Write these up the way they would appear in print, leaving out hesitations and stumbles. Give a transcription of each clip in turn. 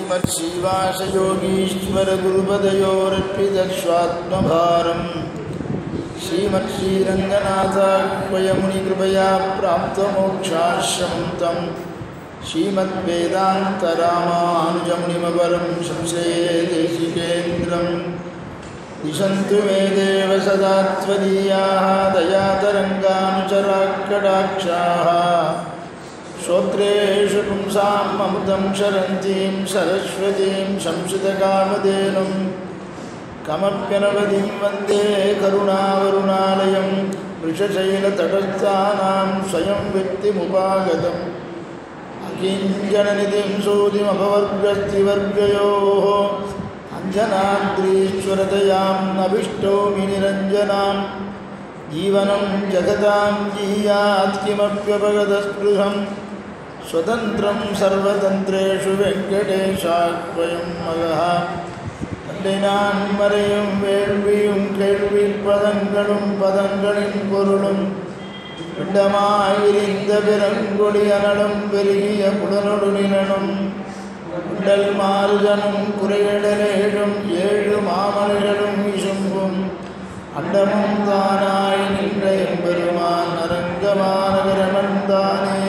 श्रीमत्श्रीवासयोगीश्वरगुरुपदयोरर्पितस्वात्मभारम् श्रीमत्श्रीरङ्गनाथाह्वयमुनिकृपया प्राप्तमोक्षाश्रमं तं श्रीमद्वेदान्तरामानुजमुनिमपरं संश्रये देशिकेन्द्रं दिशन्तु मे देव सदा त्वदीयाः दयातरङ्गानुचराकटाक्षाः श्रोत्रेषु पुंसाम् अमृतं क्षरन्तीं सरस्वतीं संस्कृतकामधेनुं कमप्यनवधिं वन्दे करुणावरुणालयं वृषशैलतटस्थानां स्वयं व्यक्तिमुपागतम् अकिञ्चननिधिं सूदिमपवर्गस्तिवर्गयोः अञ्जनाद्रीश्वरतयां नभिष्टोमि निरञ्जनां जीवनं जगतां जीयात् किमप्यपगतस्पृहं स्वतन्त्रं सर्वतन्त्रेषु वेङ्कटेशाख्वयं मगः நான் மறையும் வேள்வியும் கேள்விப் பதங்களும் பதங்களின் பொருளும் பிண்டமாய் விரிந்த பிறங்கொடி அனலும் பெருகிய புலனொடுனினும் உண்டல் மாறுதனும் குறையடலேழும் ஏழு மாமலைகளும் விசும்பும் அண்டமும் தானாய் நின்ற எம்பெருமான் அரங்கமானகரமன்தானே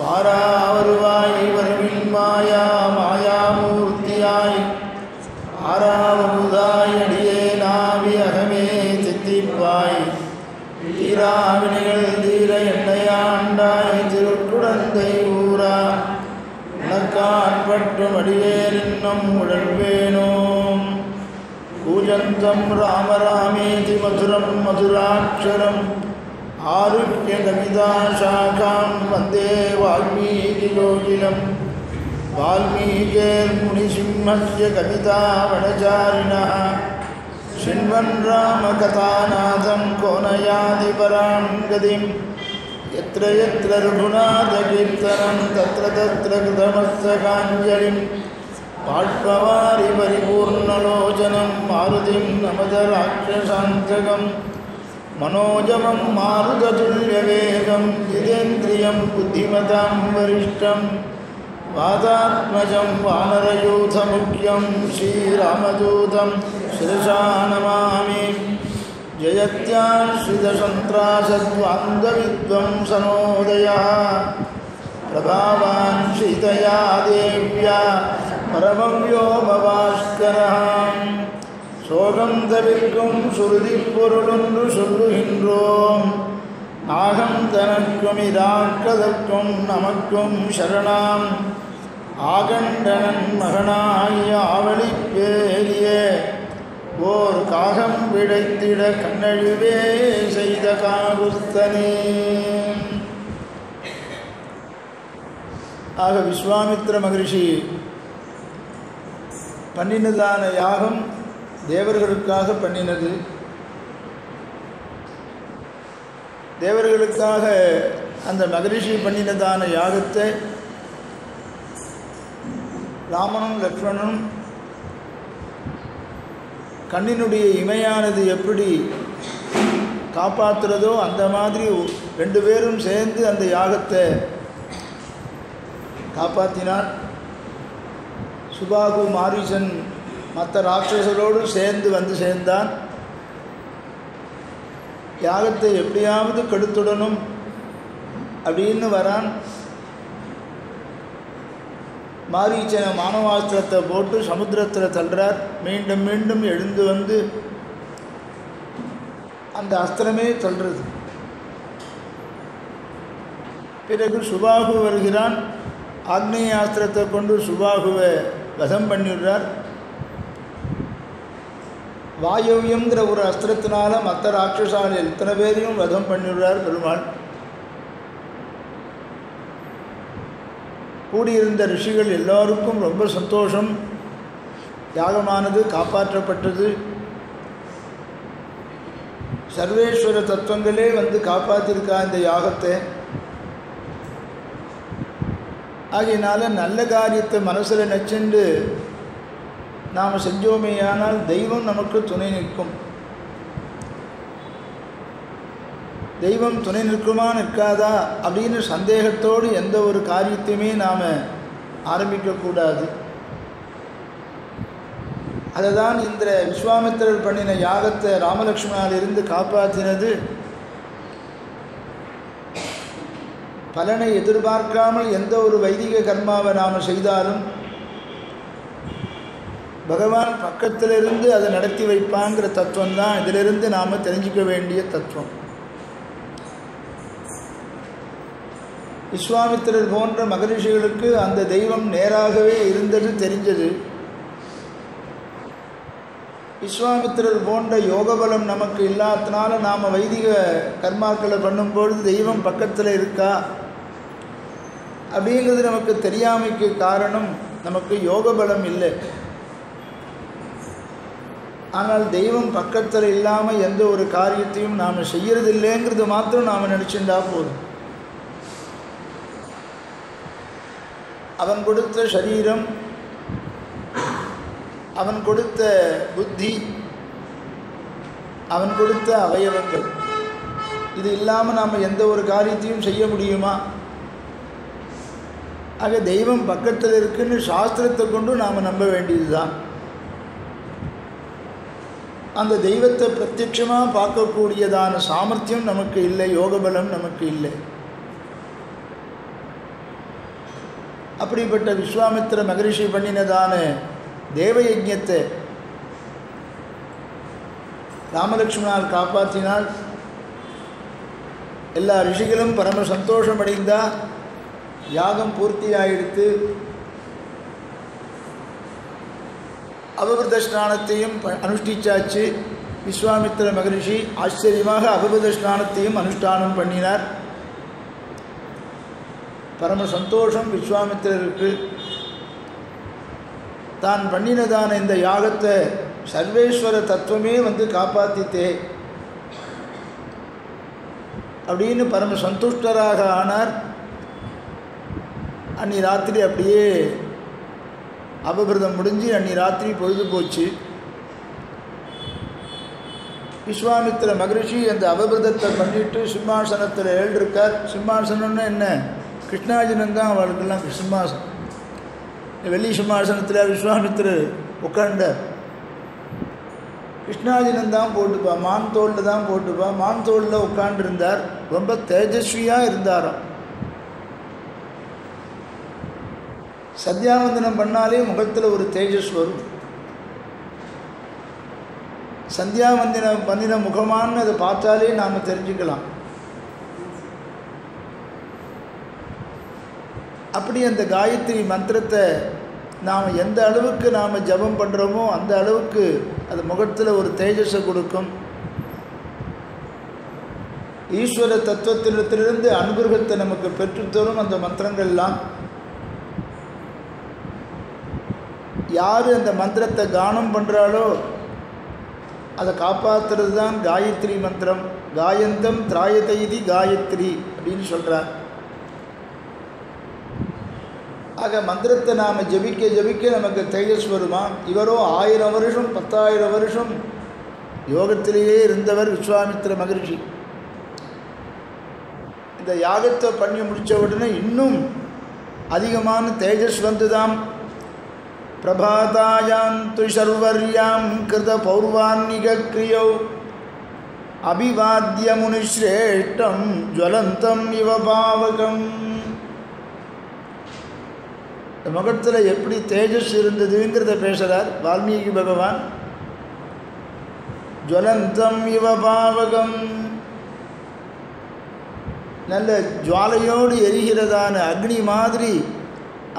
பாராவருவாய் வருவின் மாயா மாயாமூர்த்தியாய் ஆறாவமுதாய் அடியே நாவி அகமே தித்திப்பாய் தீராவினைகள் தீர எண்ணையாண்டாய் திருக்குடந்தை ஊரா உனக்காட்பற்றும் அடியேரின்னம் உழல்வேனோம் கூஜந்தம் ராமராமேதி மதுரம் மதுராட்சரம் ஆருஷ்ய கவிதா சாகாம் வந்தே வால்மீகி கோகிலம் वाल्मीकिर्मुनिसिंहस्य कवितावनचारिणः शृण्वन् रामकथानाथं को न याति परां गतिं यत्र यत्र रघुनाथकीर्तनं तत्र तत्र कृतमस्तकाञ्जलिं बाष्पवारि परिपूर्णलोचनं मारुतिं नमत राक्षसान्तकं मनोजवं मारुततुल्यवेगं जितेन्द्रियं बुद्धिमतां वरिष्ठं वातात्मजं वानरयूथमुख्यं श्रीरामदूतं शिरसा नमामि जयत्याश्रितसन्त्रासद्वान्दविद्वंसनोदयः प्रभावान् सीतया देव्या परमव्योमभास्करः சோகம் தவிர்க்கும் சுருதிப்பொருளொன்று சொல்லுகின்றோம் நாகம் தனக்கும் இதாக்கதற்கும் நமக்கும் சரணாம் ஆகண்டனன் மகனாய் ஆவலி பேரிய ஓர் காகம் விடைத்திட கண்ணழிவே செய்த காகுஸ்தனே. ஆக விஸ்வாமித்திர மகரிஷி பண்ணினதான யாகம் தேவர்களுக்காக பண்ணினது. தேவர்களுக்காக அந்த மகரிஷி பண்ணினதான யாகத்தை ராமனும் லக்ஷ்மணனும் கண்ணினுடைய இமையானது எப்படி காப்பாற்றுறதோ அந்த மாதிரி ரெண்டு பேரும் சேர்ந்து அந்த யாகத்தை காப்பாற்றினான். சுபாகு மாரீசன் மற்ற ராட்சசரோடு சேர்ந்து வந்து சேர்ந்தான். யாகத்தை எப்படியாவது கெடுத்துடணும் அப்படின்னு வரான். மாரீச்சனை மானவாஸ்திரத்தை போட்டு சமுத்திரத்தில் தள்ளுறார். மீண்டும் மீண்டும் எழுந்து வந்து அந்த அஸ்திரமே தள்ளுறது. பிறகு சுபாகு வருகிறான். ஆக்னேய அஸ்திரத்தை கொண்டு சுபாகுவை வதம் பண்ணிடுறார். வாயவியங்கிற ஒரு அஸ்திரத்தினால மற்ற ராட்சசால் எத்தனை பேரையும் வதம் பண்ணிடுறார் பெருமாள். கூடியிருந்த ரிஷிகள் எல்லோருக்கும் ரொம்ப சந்தோஷம். யாகமானது காப்பாற்றப்பட்டது. சர்வேஸ்வர தத்துவங்களே வந்து காப்பாற்றிருக்கா இந்த யாகத்தை. ஆகையினால நல்ல காரியத்தை மனசில் நினச்சிண்டு நாம் செஞ்சோமேயானால் தெய்வம் நமக்கு துணை நிற்கும். தெய்வம் துணை நிற்குமா நிற்காதா அப்படின்னு சந்தேகத்தோடு எந்த ஒரு காரியத்தையுமே நாம் ஆரம்பிக்கக்கூடாது. அதை தான் இந்த விஸ்வாமித்திரர் பண்ணின யாகத்தை ராமலக்ஷ்மணால் இருந்து காப்பாற்றினது. பலனை எதிர்பார்க்காமல் எந்த ஒரு வைதிக கர்மாவை நாம் செய்தாலும் பகவான் பக்கத்திலிருந்து அதை நடத்தி வைப்பாங்கிற தத்துவம் தான் இதிலிருந்து நாம் தெரிஞ்சிக்க வேண்டிய தத்துவம். விஸ்வாமித்திரர் போன்ற மகரிஷிகளுக்கு அந்த தெய்வம் நேராகவே இருந்தது, தெரிஞ்சது. விஸ்வாமித்திரர் போன்ற யோகபலம் நமக்கு இல்லாதனால நாம் வைதிக கர்மாக்களை பண்ணும்பொழுது தெய்வம் பக்கத்தில் இருக்கா அப்படிங்கிறது நமக்கு தெரியாமைக்கு காரணம் நமக்கு யோகபலம் இல்லை. ஆனால் தெய்வம் பக்கத்தில் இல்லாமல் எந்த ஒரு காரியத்தையும் நாம் செய்யறதில்லைங்கிறது மாத்திரம் நாம் நினச்சிண்டா போதும். அவன் கொடுத்த சரீரம், அவன் கொடுத்த புத்தி, அவன் கொடுத்த அவயவங்கள், இது இல்லாமல் நாம் எந்த ஒரு காரியத்தையும் செய்ய முடியுமா? ஆக தெய்வம் பக்கத்தில் இருக்குன்னு சாஸ்திரத்தை கொண்டு நாம் நம்ப வேண்டியது தான். அந்த தெய்வத்தை பிரத்யட்சமாக பார்க்கக்கூடியதான சாமர்த்தியம் நமக்கு இல்லை, யோகபலம் நமக்கு இல்லை. அப்படிப்பட்ட விஸ்வாமித்திர மகரிஷி பண்ணினதான தேவயஜ்ஞத்தை ராமலக்ஷ்மணால் காப்பாற்றினால் எல்லா ரிஷிகளும் பரம சந்தோஷம் அடைந்தால் யாகம் பூர்த்தியாயிடுத்து. அபபிரத ஸ்நானத்தையும் அனுஷ்டிச்சாச்சு. விஸ்வாமித்திர மகரிஷி ஆச்சரியமாக அபபிரத ஸ்நானத்தையும் அனுஷ்டானம் பண்ணினார். பரம சந்தோஷம் விஸ்வாமித்திரருக்கு. தான் பண்ணினதான இந்த யாகத்தை சர்வேஸ்வர தத்துவமே வந்து காப்பாற்றித்தே அப்படின்னு பரம சந்துஷ்டராக ஆனார். அன்னி ராத்திரி அப்படியே அபபிரதம் முடிஞ்சு அன்னி ராத்திரி பொழுது போச்சு. விஸ்வாமித்திர மகரிஷி அந்த அபபிரதத்தை பண்ணிட்டு சிம்மாசனத்தில் எழுந்திருக்கார். சிம்மாசனம்னு என்ன? கிருஷ்ணாஜினன் தான் அவளுக்கெல்லாம் சிம்மாசனம். வெள்ளி சிம்மாசனத்தில் விஸ்வாமித்திரர் உட்காண்டார். கிருஷ்ணாஜினன் தான் போட்டுப்பா, மான் தோளில் தான் போட்டுப்பா, மான் தோளில் உட்காண்டிருந்தார். ரொம்ப தேஜஸ்வியாக இருந்தாராம். சந்தியாவந்தனம் பண்ணாலே முகத்தில் ஒரு தேஜஸ் வரும். சந்தியாவந்தனம் பண்ணின முகமானு அதை பார்த்தாலே நாம் தெரிஞ்சுக்கலாம். அப்படி அந்த காயத்ரி மந்திரத்தை நாம் எந்த அளவுக்கு நாம் ஜபம் பண்ணுறோமோ அந்த அளவுக்கு அது முகத்தில் ஒரு தேஜஸை கொடுக்கும். ஈஸ்வர தத்துவத்திலிருந்து அனுகிரகத்தை நமக்கு பெற்றுத்தரும் அந்த மந்திரங்கள்லாம். யார் அந்த மந்திரத்தை கானம் பண்ணுறாளோ அதை காப்பாற்றுறது தான் காயத்ரி மந்திரம். காயந்தம் திராயதைதி காயத்ரி அப்படின்னு சொல்கிறார். ஆக மந்திரத்தை நாம் ஜபிக்க ஜபிக்க நமக்கு தேஜஸ் வருமா? இவரோ 1000 வருஷம் 10,000 வருஷம் யோகத்திலேயே இருந்தவர் விஸ்வாமித்திர மகரிஷி. இந்த யாகத்தை பண்ணி முடித்த உடனே இன்னும் அதிகமான தேஜஸ் வந்துதாம். பிரபாதாயாந்து சர்வர்யாம் கிருத பௌர்வான்னிக கிரியோ அபிவாத்ய முனிஸ்ரேஷ்டம் ஜுவலந்தம் இவ பாவகம். முகத்தில் எப்படி தேஜஸ் இருந்ததுங்கிறத பேசுகிறார் வால்மீகி பகவான். ஜுவலந்தம் இவ பாவகம், நல்ல ஜுவாலையோடு எரிகிறதான அக்னி மாதிரி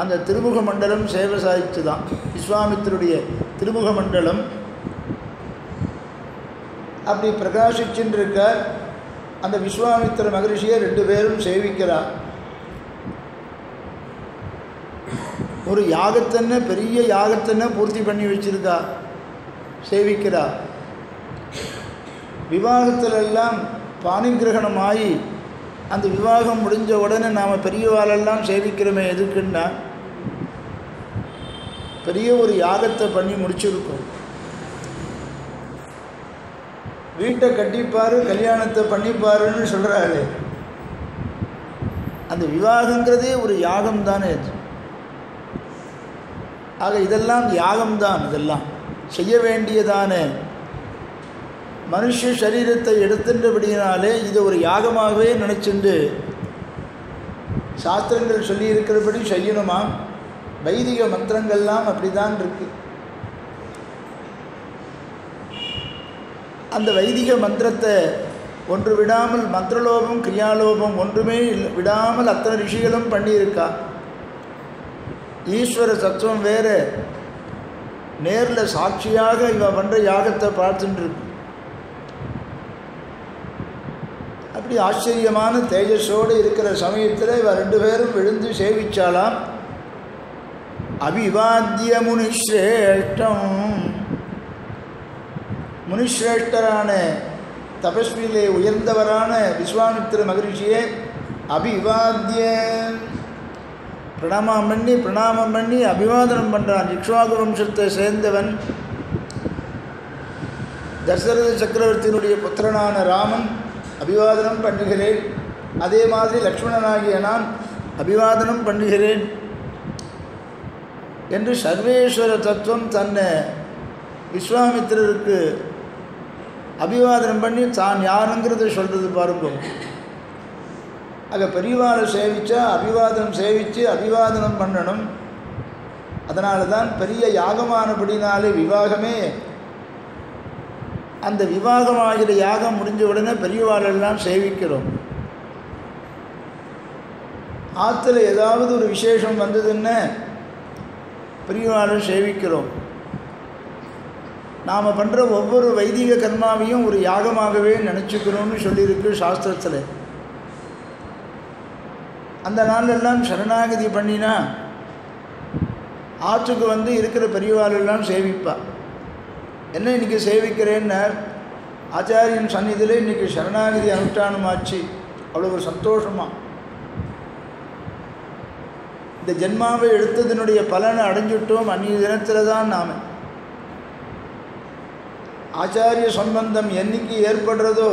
அந்த திருமுக மண்டலம் சேவை சாதிச்சு தான். விஸ்வாமித்திருடைய திருமுக மண்டலம் அப்படி பிரகாசிச்சுருக்கார். அந்த விஸ்வாமித்திர மகரிஷியை 2 பேரும் சேவிக்கிறார். ஒரு யாகத்தன்ன பெரிய யாகத்தன்ன பூர்த்தி பண்ணி வச்சிருக்கா, சேவிக்கிறா. விவாகத்திலெல்லாம் பாணிகிரகணம் ஆகி அந்த விவாகம் முடிஞ்ச உடனே நாம் பெரியவாளெல்லாம் சேவிக்கிறோமே எதுக்குன்னா பெரிய ஒரு யாகத்தை பண்ணி முடிச்சிருக்கோம். வீட்டை கட்டிப்பார், கல்யாணத்தை பண்ணிப்பாருன்னு சொல்கிறாரு. அந்த விவாகங்கிறதே ஒரு யாகம் தானே. அது ஆக இதெல்லாம் யாகம்தான். இதெல்லாம் செய்ய வேண்டியதான மனுஷ சரீரத்தை எடுத்துன்றபடியினாலே இது ஒரு யாகமாகவே நினச்சிண்டு சாஸ்திரங்கள் சொல்லியிருக்கிறபடி செய்யணுமா. வைதிக மந்திரங்கள்லாம் அப்படி தான் இருக்கு. அந்த வைதிக மந்திரத்தை ஒன்று விடாமல் மந்திரலோபம் கிரியாலோபம் ஒன்றுமே விடாமல் அத்தனை ரிஷிகளும் பண்ணியிருக்கா. ஈஸ்வர தத்துவம் வேறு, நேரில் சாட்சியாக இவன் பண்ணுற யாகத்தை பார்த்துட்டு இருக்கு. அப்படி ஆச்சரியமான தேஜஸோடு இருக்கிற சமயத்தில் இவ ரெண்டு பேரும் விழுந்து சேவிச்சாலாம். அபிவாத்திய முனிஸ்ரேஷ்டம், முனிஸ்ரேஷ்டரான தபஸ்வியிலே உயர்ந்தவரான விஸ்வாமித்திர மகரிஷியே அபிவாத்திய பிரணாமம் பண்ணி அபிவாதனம் பண்ணுறான். இக்ஷ்வாகு வம்சத்தை சேர்ந்தவன், தசரத சக்கரவர்த்தியினுடைய புத்திரனான ராமன் அபிவாதனம் பண்ணுகிறேன். அதே மாதிரி லக்ஷ்மணனாகிய நான் அபிவாதனம் பண்ணுகிறேன் என்று சர்வேஸ்வர தத்துவம் தன்னை விஸ்வாமித்திரருக்கு அபிவாதனம் பண்ணி தான் யாருங்கிறத சொல்கிறது பாருங்க. ஆக பெரியவாளை சேவித்தா அபிவாதனம் சேவித்து அபிவாதனம் பண்ணணும். அதனால தான் பெரிய யாகமானபடினாலே விவாகமே, அந்த விவாகமாகிற யாகம் முடிஞ்ச உடனே பெரியவாளெல்லாம் சேவிக்கிறோம். ஆற்றுல ஏதாவது ஒரு விசேஷம் வந்ததுன்னு பெரியவாளை சேவிக்கிறோம். நாம் பண்ணுற ஒவ்வொரு வைதிக கர்மாவையும் ஒரு யாகமாகவே நினச்சிக்கணும்னு சொல்லியிருக்கு சாஸ்திரத்தில். அந்த நாளெல்லாம் சரணாகதி பண்ணினா ஆற்றுக்கு வந்து இருக்கிற பெரியவாளெல்லாம் சேவிப்பா. என்ன இன்றைக்கி சேவிக்கிறேன்னார், ஆச்சாரியன் சந்நிதியில் இன்றைக்கி சரணாகதி அனுஷ்டானமாச்சு. அவ்வளோ ஒரு சந்தோஷமாக இந்த ஜென்மாவை எடுத்ததனுடைய பலனை அடைஞ்சிட்டோம். அன்றைய தினத்தில் தான் நாம் ஆச்சாரிய சம்பந்தம் என்னைக்கு ஏற்படுறதோ,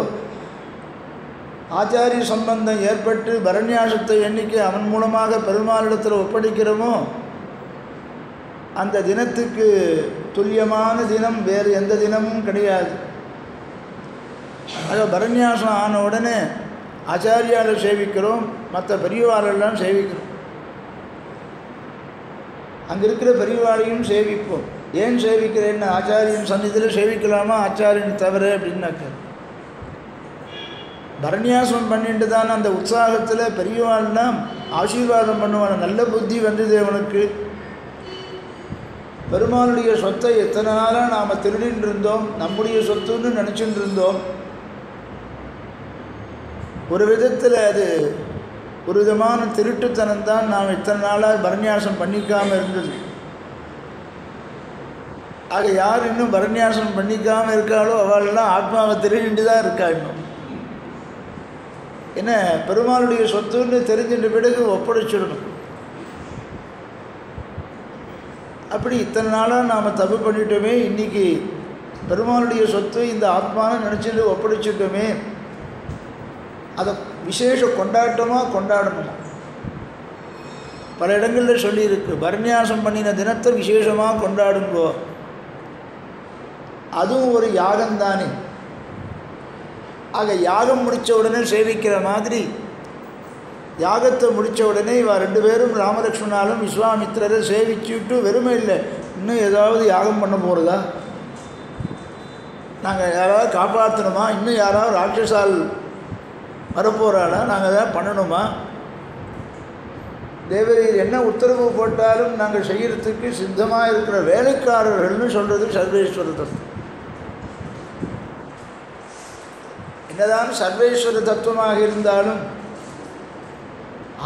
ஆச்சாரிய சம்பந்தம் ஏற்பட்டு பரண்யாசத்தை என்னைக்கு அவன் மூலமாக பெருமாளிடத்தில் ஒப்படைக்கிறோமோ அந்த தினத்துக்கு துல்லியமான தினம் வேறு எந்த தினமும் கிடையாது. ஆக பரண்யாசம் ஆன உடனே ஆச்சாரியாவை சேவிக்கிறோம், மற்ற பெரியவாளெல்லாம் சேவிக்கிறோம். அங்கே இருக்கிற பெரியவாளையும் சேவிப்போம். ஏன் சேவிக்கிறேன்னு, ஆச்சாரியன் சந்நிதியில் சேவிக்கலாமா ஆச்சாரியன் தவிர அப்படின்னாக்க பரண்யாசம் பண்ணிட்டு தான் அந்த உற்சாகத்தில் பெரியவாள்லாம் ஆசீர்வாதம் பண்ணுவான். நல்ல புத்தி வந்தது அவனுக்கு. பெருமாளுடைய சொத்தை எத்தனை நாளாக நாம் திருடின்னு இருந்தோம், நம்முடைய சொத்துன்னு நினச்சிட்டு இருந்தோம். ஒரு விதத்தில் அது ஒரு விதமான திருட்டுத்தனம் தான். நாம் இத்தனை நாளாக பரண்யாசம் பண்ணிக்காமல் இருந்தது. ஆக யார் இன்னும் பரண்யாசம் பண்ணிக்காமல் இருக்காளோ அவளெல்லாம் ஆத்மாவை திருடிட்டு தான் இருக்கா. இன்னும் என்ன, பெருமாளுடைய சொத்துன்னு தெரிஞ்சின்ற பிறகு ஒப்படைச்சிடணும். அப்படி இத்தனை நாளாக நாம் தப்பு பண்ணிட்டோமே, இன்றைக்கி பெருமாளுடைய சொத்து இந்த ஆத்மான்னு நினச்சிட்டு ஒப்படைச்சிட்டோமே, அதை விசேஷ கொண்டாட்டமாக கொண்டாடணுமா. பல இடங்களில் சொல்லியிருக்கு, பரண்யாசம் பண்ணின தினத்தை விசேஷமாக கொண்டாடுங்கோ. அதுவும் ஒரு யாகம்தானே. ஆக யாகம் முடித்த உடனே சேவிக்கிற மாதிரி யாகத்தை முடித்த உடனே இவ ரெண்டு பேரும் ராமலக்ஷ்மணாலும் விஸ்வாமித்திரரை சேவிச்சுட்டு வெறுமை இல்லை, இன்னும் ஏதாவது யாகம் பண்ண போகிறதா, நாங்கள் யாராவது காப்பாற்றணுமா, இன்னும் யாராவது ராட்சசால் வரப்போகிறாளா, நாங்கள் எதாவது பண்ணணுமா, தேவரீர் என்ன உத்தரவு போட்டாலும் நாங்கள் செய்கிறதுக்கு சித்தமாக இருக்கிற வேலைக்காரர்கள்னு சொல்கிறது சர்வேஸ்வர தத்துவம். என்னதான் சர்வேஸ்வர தத்துவமாக இருந்தாலும்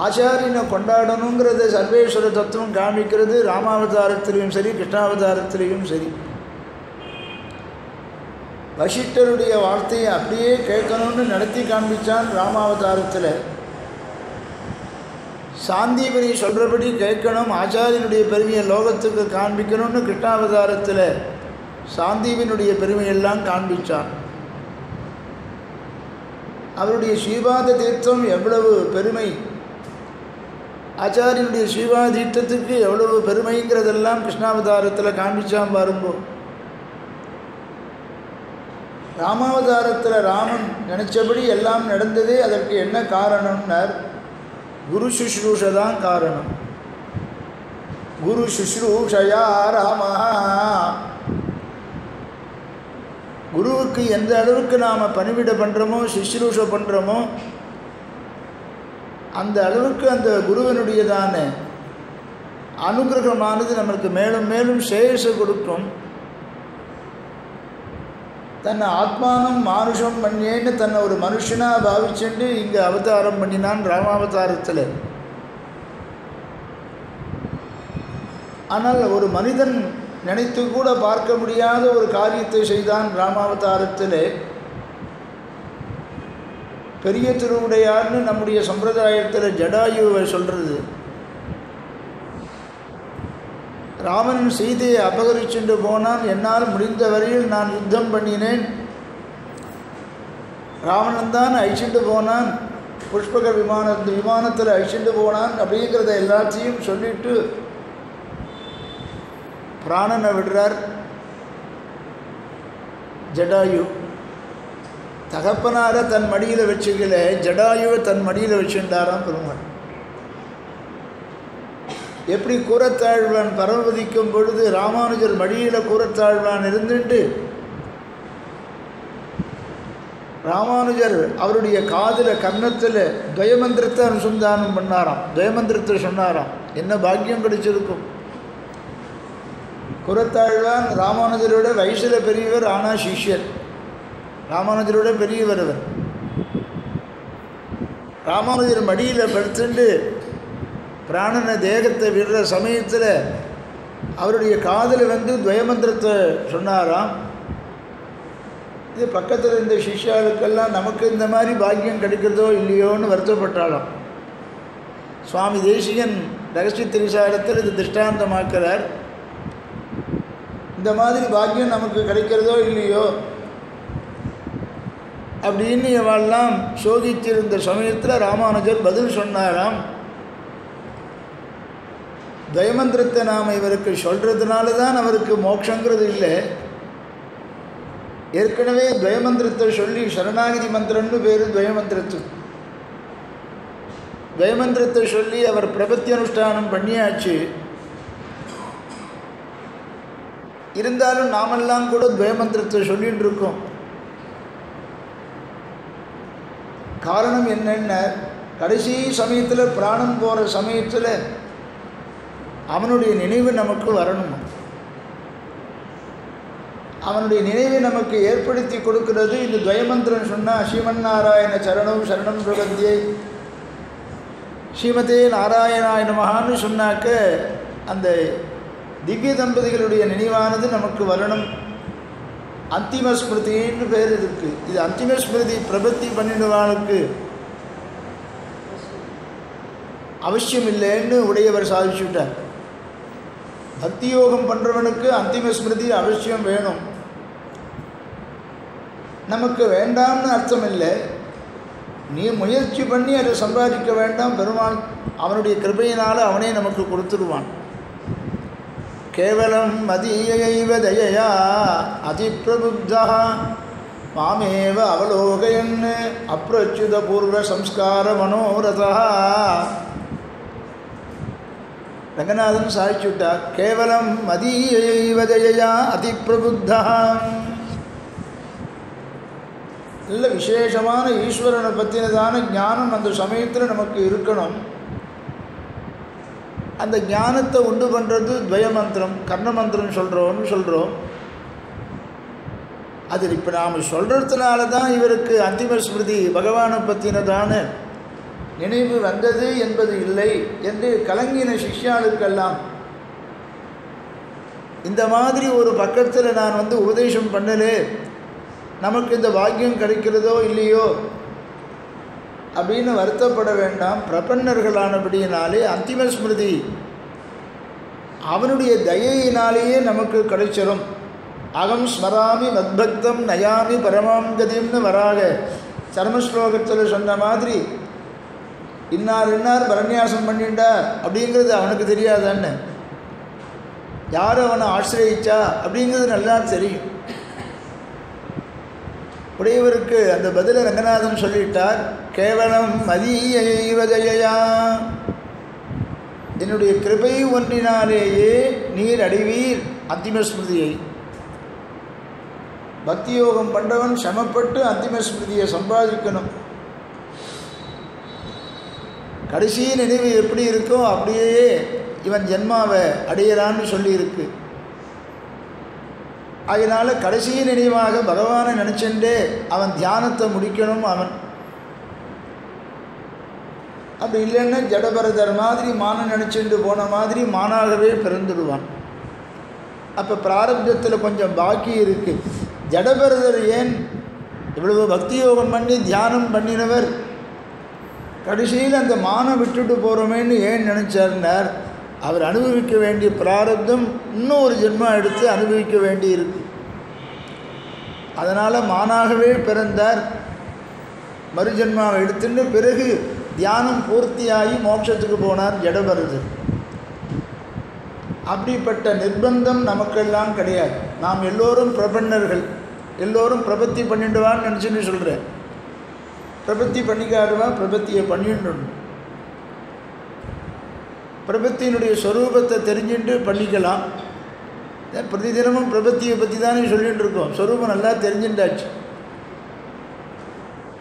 ஆச்சாரியனை கொண்டாடணுங்கிறத சர்வேஸ்வர தத்துவம் காமிக்கிறது. ராமாவதாரத்திலையும் சரி, கிருஷ்ணாவதாரத்திலையும் சரி. வசிஷ்டருடைய வார்த்தையை அப்படியே கேட்கணும்னு நடத்தி காண்பிச்சான் ராமாவதாரத்தில். சாந்தீபனி சொல்கிறபடி கேட்கணும், ஆச்சாரியனுடைய பெருமையை லோகத்துக்கு காண்பிக்கணும்னு கிருஷ்ணாவதாரத்தில் சாந்தீபனுடைய பெருமையெல்லாம் காண்பித்தான். அவருடைய ஸ்ரீபாத தீர்த்தம் எவ்வளவு பெருமை, ஆச்சாரியனுடைய ஸ்ரீவாதீட்டத்துக்கு எவ்வளவு பெருமைங்கிறதெல்லாம் கிருஷ்ணாவதாரத்தில் காண்பிச்சான் பாருங்கோ. ராமாவதாரத்தில் ராமன் நினச்சபடி எல்லாம் நடந்ததே அதற்கு என்ன காரணம்னார்? குரு சுஷ்ரூஷை தான் காரணம். குரு சுஷ்ரூஷயா ராமா. குருவுக்கு எந்த அளவுக்கு நாம் பணிவிட பண்ணுறோமோ சுஷ்ரூஷை பண்ணுறோமோ அந்த அளவுக்கு அந்த குருவனுடையதான அனுகிரகமானது நமக்கு மேலும் மேலும் சேஷ கொடுக்கும். தன்னை ஆத்மானம் மானுஷம் பண்ணியேன்னு தன்னை ஒரு மனுஷனாக பாவிச்சுட்டு இங்கே அவதாரம் பண்ணினான் ராமாவதாரத்தில். ஆனால் ஒரு மனிதன் நினைத்து கூட பார்க்க முடியாத ஒரு காரியத்தை செய்தான் ராமாவதாரத்தில். பெரிய திருவுடையார்னு நம்முடைய சம்பிரதாயத்தில் ஜடாயுவை சொல்கிறது. ராமன் சீதையை அபகரிச்சுட்டு போனான். என்னால் முடிந்த வரையில் நான் யுத்தம் பண்ணினேன். ராவணன் தான் அழிச்சுட்டு போனான். புஷ்பக விமானத்தில் அழிச்சுட்டு போனான் அப்படிங்கிறத எல்லாத்தையும் சொல்லிட்டு பிராணனை விடுறார் ஜடாயு. தகப்பனாரை தன் மடியில் வச்சுக்கல, ஜடாயுவை தன் மடியில் வச்சுட்டாராம் பெருமாள். எப்படி கூரத்தாழ்வான் பரமபதிக்கும் பொழுது ராமானுஜர் மடியில் கூரத்தாழ்வான் இருந்துட்டு ராமானுஜர் அவருடைய காதில் கன்னத்தில் துவயமந்திரத்தை அனுசந்தானம் பண்ணாராம். துவயமந்திரத்தை சொன்னாராம். என்ன பாக்கியம் கிடைச்சிருக்கும். கூரத்தாழ்வான் ராமானுஜரோட வயசில் பெரியவர், ஆனால் சிஷ்யர். ராமானுஜரோட பெரியவர் அவர். ராமானுஜர் மடியில் படுத்துட்டு பிராணனை தேகத்தை விடுற சமயத்தில் அவருடைய காதில் துவயமந்திரத்தை சொன்னாராம். இது பக்கத்தில் இந்த சிஷ்யாளுக்கெல்லாம் நமக்கு இந்த மாதிரி பாக்கியம் கிடைக்கிறதோ இல்லையோன்னு வருத்தப்பட்டாலும் சுவாமி தேசிகன் ரகசிய திரிசாரத்தில் இது திருஷ்டாந்தமாக்கிறார். இந்த மாதிரி பாக்கியம் நமக்கு கிடைக்கிறதோ இல்லையோ அப்படின்னு இவெல்லாம் சோதித்திருந்த சமயத்தில் ராமானுஜர் பதில் சொன்னாராம். துவயமந்திரத்தை நாம் இவருக்கு சொல்கிறதுனால தான் அவருக்கு மோட்சங்கிறது இல்லை. ஏற்கனவே துவயமந்திரத்தை சொல்லி சரணாகிதி மந்திரம்னு பேர் துவயமந்திரத்துக்கு. துவயமந்திரத்தை சொல்லி அவர் பிரபத்தி அனுஷ்டானம் பண்ணியாச்சு. இருந்தாலும் நாமெல்லாம் கூட துவயமந்திரத்தை சொல்லிட்டு இருக்கோம். காரணம் என்னென்ன, கடைசி சமயத்தில் பிராணம் போகிற சமயத்தில் அவனுடைய நினைவு நமக்கு வரணும். அவனுடைய நினைவை நமக்கு ஏற்படுத்தி கொடுக்கிறது இந்த துவயமந்திரம் சொன்னால் ஸ்ரீமன்னாராயண சரணம் சரணம் பிரபத்தியை ஸ்ரீமதே நாராயணாய நமஹான்னு சொன்னாக்க அந்த திவ்ய தம்பதிகளுடைய நினைவானது நமக்கு வரணும். அந்திம ஸ்மிருதின்னு பேர் இருக்கு. இது அந்திம ஸ்மிருதி பிரபத்தி பண்ணிடுவானுக்கு அவசியம் இல்லைன்னு உடையவர் சாதிச்சுட்டார். பக்தி யோகம் பண்ணுறவனுக்கு அந்திம ஸ்மிருதி அவசியம் வேணும். நமக்கு வேண்டாம்னு அர்த்தம் இல்லை. நீ முயற்சி பண்ணி அதை சம்பாதிக்க வேண்டாம். பெருமாள் அவனுடைய கிருபையினால் அவனே நமக்கு கொடுத்துடுவான். கேவலம் மதீயைவ தயையா அதிப்பிரபுத்தா மாமேவ அவலோகயன் அப்ரச்சுத பூர்வ சம்ஸ்கார மனோரதா. ரங்கநாதன் சாய்ச்சுட்டார். கேவலம் மதீயைவ தயையா அதிப்பிரபுத்தா. நல்ல விசேஷமான ஈஸ்வரனை பற்றினதான ஞானம் அந்த சமயத்தில் நமக்கு இருக்கணும். அந்த ஞானத்தை உண்டு பண்ணுறது துவயமந்திரம், கர்ணமந்திரம் சொல்கிறோம். அதில் இப்போ நாம் சொல்கிறதுனால தான் இவருக்கு அந்திம ஸ்மிருதி பகவானை பற்றினதான நினைவு வந்தது என்பது இல்லை என்று கலங்கின சிஷ்யாளுக்கெல்லாம் இந்த மாதிரி ஒரு பக்கத்தில் நான் உபதேசம் பண்ணலே, நமக்கு இந்த பாக்கியம் கிடைக்கிறதோ இல்லையோ அப்படின்னு வருத்தப்பட வேண்டாம். பிரபன்னர்களானபடியினாலே அந்திம ஸ்மிருதி அவனுடைய தயையினாலேயே நமக்கு கிடைச்சிடும். அகம் ஸ்மராமி மத்பக்தம் நயாமி பரமாம் கதிம்னு வராக சர்மஸ்லோகத்தில் சொன்ன மாதிரி இன்னார் பரநியாசம் பண்ணிட்டார் அப்படிங்கிறது அவனுக்கு தெரியாதான்னு, யார் அவனை ஆசிரியச்சா அப்படிங்கிறது நல்லா தெரியும். உடையவருக்கு அந்த பதிலை ரங்கநாதன் சொல்லிட்டார். கேவலம் மதியைவதையா, என்னுடைய கிருபை ஒன்றினாலேயே நீர் அடைவீர் அந்திம ஸ்மிருதியை. பக்தி யோகம் பண்ணுறவன் சமப்பட்டு அந்திம ஸ்மிருதியை சம்பாதிக்கணும். கடைசி நினைவு எப்படி இருக்கோ அப்படியே இவன் ஜென்மாவை அடையிறான்னு சொல்லியிருக்கு. அதனால் கடைசி நினைவாக பகவானை நினச்சுட்டே அவன் தியானத்தை முடிக்கணும். அவன் அப்படி இல்லைன்னா ஜடபரதர் மாதிரி மானம் நினச்சிட்டு போன மாதிரி மானாகவே பிறந்துடுவான். அப்போ பிராரப்தத்தில் கொஞ்சம் பாக்கி இருக்குது. ஜடபரதர் ஏன் இவ்வளவு பக்தி யோகம் பண்ணி தியானம் பண்ணினவர் கடைசியில் அந்த மானம் விட்டுட்டு போகிறோமேன்னு ஏன் நினச்சார்னார்? அவர் அனுபவிக்க வேண்டிய பிராரப்தம் இன்னும் ஒரு ஜென்மம் எடுத்து அனுபவிக்க வேண்டி இருக்கு. அதனால் மானாகவே பிறந்தார். மறுஜென்மாவை எடுத்துட்டு பிறகு தியானம் பூர்த்தியாகி மோட்சத்துக்கு போனார் ஜடபரதர். அப்படிப்பட்ட நிர்பந்தம் நமக்கெல்லாம் கிடையாது. நாம் எல்லோரும் பிரபன்னர்கள், எல்லோரும் பிரபத்தி பண்ணிடுவான்னு நினச்சின்னு சொல்கிறேன். பிரபத்தி பண்ணிக்காடுவா, பிரபத்தியை பண்ணிடணும். பிரபத்தியினுடைய ஸ்வரூபத்தை தெரிஞ்சுட்டு பண்ணிக்கலாம். பிரதி தினமும் பிரபத்தியை பற்றி தானே சொல்லிகிட்டு இருக்கோம். ஸ்வரூபம் நல்லா தெரிஞ்சுட்டாச்சு.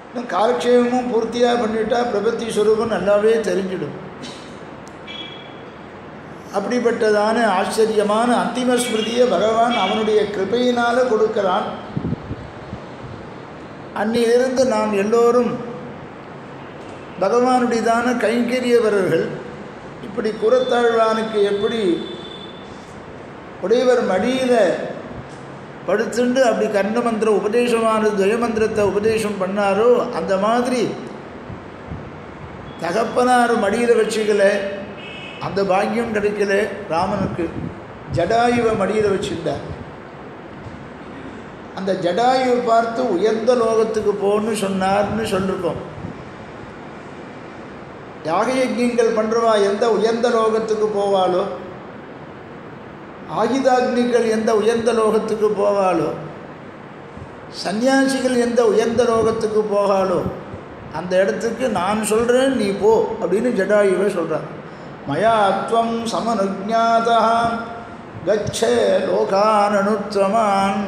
இன்னும் காலக்ஷேபமும் பூர்த்தியாக பண்ணிட்டா பிரபத்தி ஸ்வரூபம் நல்லாவே தெரிஞ்சிடும். அப்படிப்பட்டதான ஆச்சரியமான அந்திம ஸ்மிருதியை பகவான் அவனுடைய கிருபையினால் கொடுக்கிறான். அன்னிலிருந்து நாம் எல்லோரும் பகவானுடையதான கைங்கரியவர்கள். இப்படி குரத்தாழ்வானுக்கு எப்படி உடையவர் மடியில் படுத்துண்டு அப்படி கர்ணமந்திர உபதேசமானது துவயமந்திரத்தை உபதேசம் பண்ணாரோ அந்த மாதிரி தகப்பனார் மடியில் வச்சுக்கல, அந்த பாக்கியம் கிடைக்கல ராமனுக்கு. ஜடாயுவை மடியில் வச்சுட்டார். அந்த ஜடாயுவை பார்த்து உயர்ந்த லோகத்துக்கு போன்னு சொன்னார்னு சொல்லிருக்கோம். யாக யஜ்யங்கள் பண்ணுறவா எந்த உயர்ந்த லோகத்துக்கு போவாளோ, ஆயுதாக்னிகள் எந்த உயர்ந்த லோகத்துக்கு போவாளோ, சன்னியாசிகள் எந்த உயர்ந்த லோகத்துக்கு போகாளோ அந்த இடத்துக்கு நான் சொல்கிறேன் நீ போ அப்படின்னு ஜடாயுவை சொல்கிறார். மயா த்வம் சமனுஜ்ஞாதா கச்சே லோகான் அனுத்தமான்.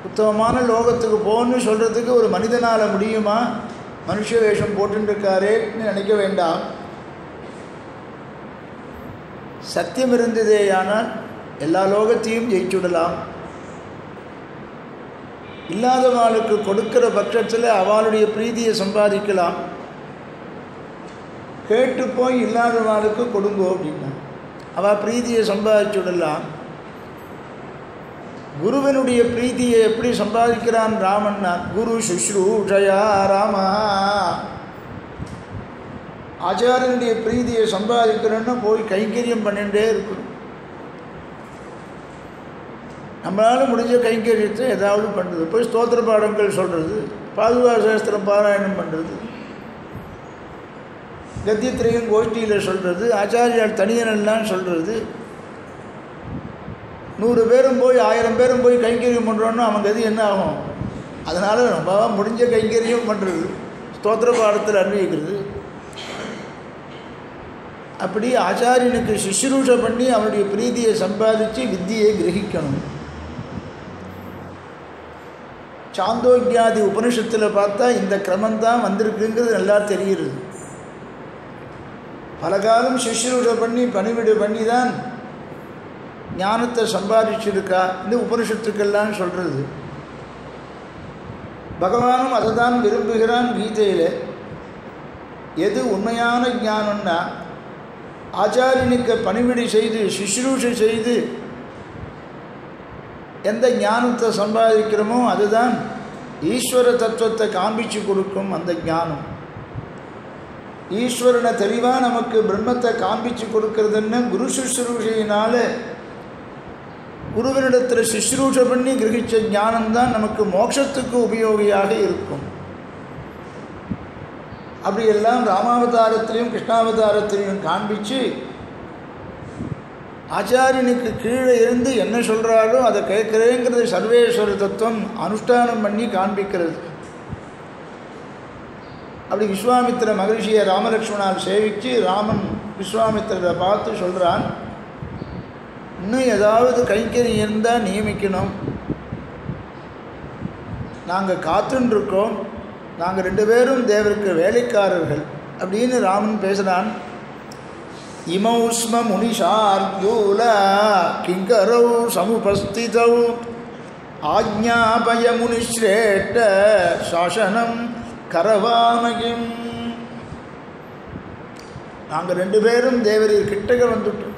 உத்தமமான லோகத்துக்கு போன்னு சொல்கிறதுக்கு ஒரு மனிதனால் முடியுமா? மனுஷ வேஷம் போட்டுருக்காரேன்னு நினைக்க வேண்டாம். சத்தியம் இருந்ததேயானால் எல்லா லோகத்தையும் ஜெயிச்சுடலாம். இல்லாதவாளுக்கு கொடுக்கிற பட்சத்தில் அவளுடைய பிரீதியை சம்பாதிக்கலாம். கேட்டு போய் இல்லாதவாளுக்கு கொடுங்கோ அப்படின்னா அவள் பிரீதியை சம்பாதிச்சுடலாம். குருவனுடைய பிரீதியை எப்படி சம்பாதிக்கிறான் ராமன்னா, குரு சுஷ்ரூஷயா ராம. ஆச்சாரியனுடைய பிரீதியை சம்பாதிக்கிறோன்னா போய் கைங்கரியம் பண்ணிகிட்டே இருக்கணும். நம்மளால் முடிஞ்ச கைங்கரியத்தை ஏதாவது பண்ணுறது. போய் ஸ்தோத்திர பாடங்கள் சொல்கிறது, பாதுகா சாஸ்திரம் பாராயணம் பண்ணுறது, கத்தியத்திரையும் கோஷ்டியில் சொல்கிறது, ஆச்சாரியால் தனியனெல்லாம் சொல்கிறது. 100 பேரும் போய் 1000 பேரும் போய் கைங்கரியம் பண்ணுறோன்னா அவங்க கதி என்ன ஆகும்? அதனால் நம்ம முடிஞ்ச கைங்கரியம் பண்ணுறது, ஸ்தோத்திர பாடத்தில் அன்வயிக்கிறது. அப்படி ஆச்சாரியனுக்கு சுஷ்ரூஷை பண்ணி அவனுடைய பிரீதியை சம்பாதிச்சு வித்தியை கிரகிக்கணும். சாந்தோக்கியாதி உபனிஷத்தில் பார்த்தா இந்த கிரமந்தான் வந்திருக்குங்கிறது நல்லா தெரிகிறது. பல காலம் சுஷ்ரூஷை பண்ணி பணிவிடு பண்ணி தான் ஞானத்தை சம்பாதிச்சிருக்கா இந்த உபனிஷத்துக்கெல்லாம் சொல்கிறது. பகவானும் அதை தான் விரும்புகிறான் கீதையில். எது உண்மையான ஞானம்னா ஆச்சாரியனுக்கு பணிவிடை செய்து சுஷ்ரூஷை செய்து எந்த ஞானத்தை சம்பாதிக்கிறோமோ அதுதான் ஈஸ்வர தத்துவத்தை காண்பிச்சு கொடுக்கும். அந்த ஞானம் ஈஸ்வரனை தெளிவாக நமக்கு பிரம்மத்தை காண்பிச்சு கொடுக்கறதுன்னு குரு சுஷ்ரூஷையினால் குருவனிடத்தில் சுஷ்ரூஷை பண்ணி கிரகித்த ஞானம்தான் நமக்கு மோட்சத்துக்கு உபயோகியாக இருக்கும். அப்படியெல்லாம் ராமாவதாரத்திலையும் கிருஷ்ணாவதாரத்திலையும் காண்பிச்சு ஆச்சாரியனுக்கு கீழே இருந்து என்ன சொல்கிறாரோ அதை கேட்குறேங்கிறது சர்வேஸ்வர தத்துவம் அனுஷ்டானம் பண்ணி காண்பிக்கிறது. அப்படி விஸ்வாமித்திர மகரிஷியை ராமலக்ஷ்மணால் சேவித்து ராமன் விஸ்வாமித்திரரை பார்த்து சொல்கிறான், இன்னும் ஏதாவது கைங்கரியம் இருந்தால் நியமிக்கணும், நாங்கள் காத்துருக்கோம், நாங்கள் 2 பேரும் தேவருக்கு வேலைக்காரர்கள் அப்படின்னு ராமன் பேசுகிறான். இமௌஸ்ம முனிஷார்தூல கிங்கரௌ சமுபஸ்திதௌ ஆஜ்ஞாபய முனிஸ்ரேஷ்ட சாசனம் கரவாமகிம். நாங்கள் 2 பேரும் தேவரீர் கிட்டக வந்துட்டோம்,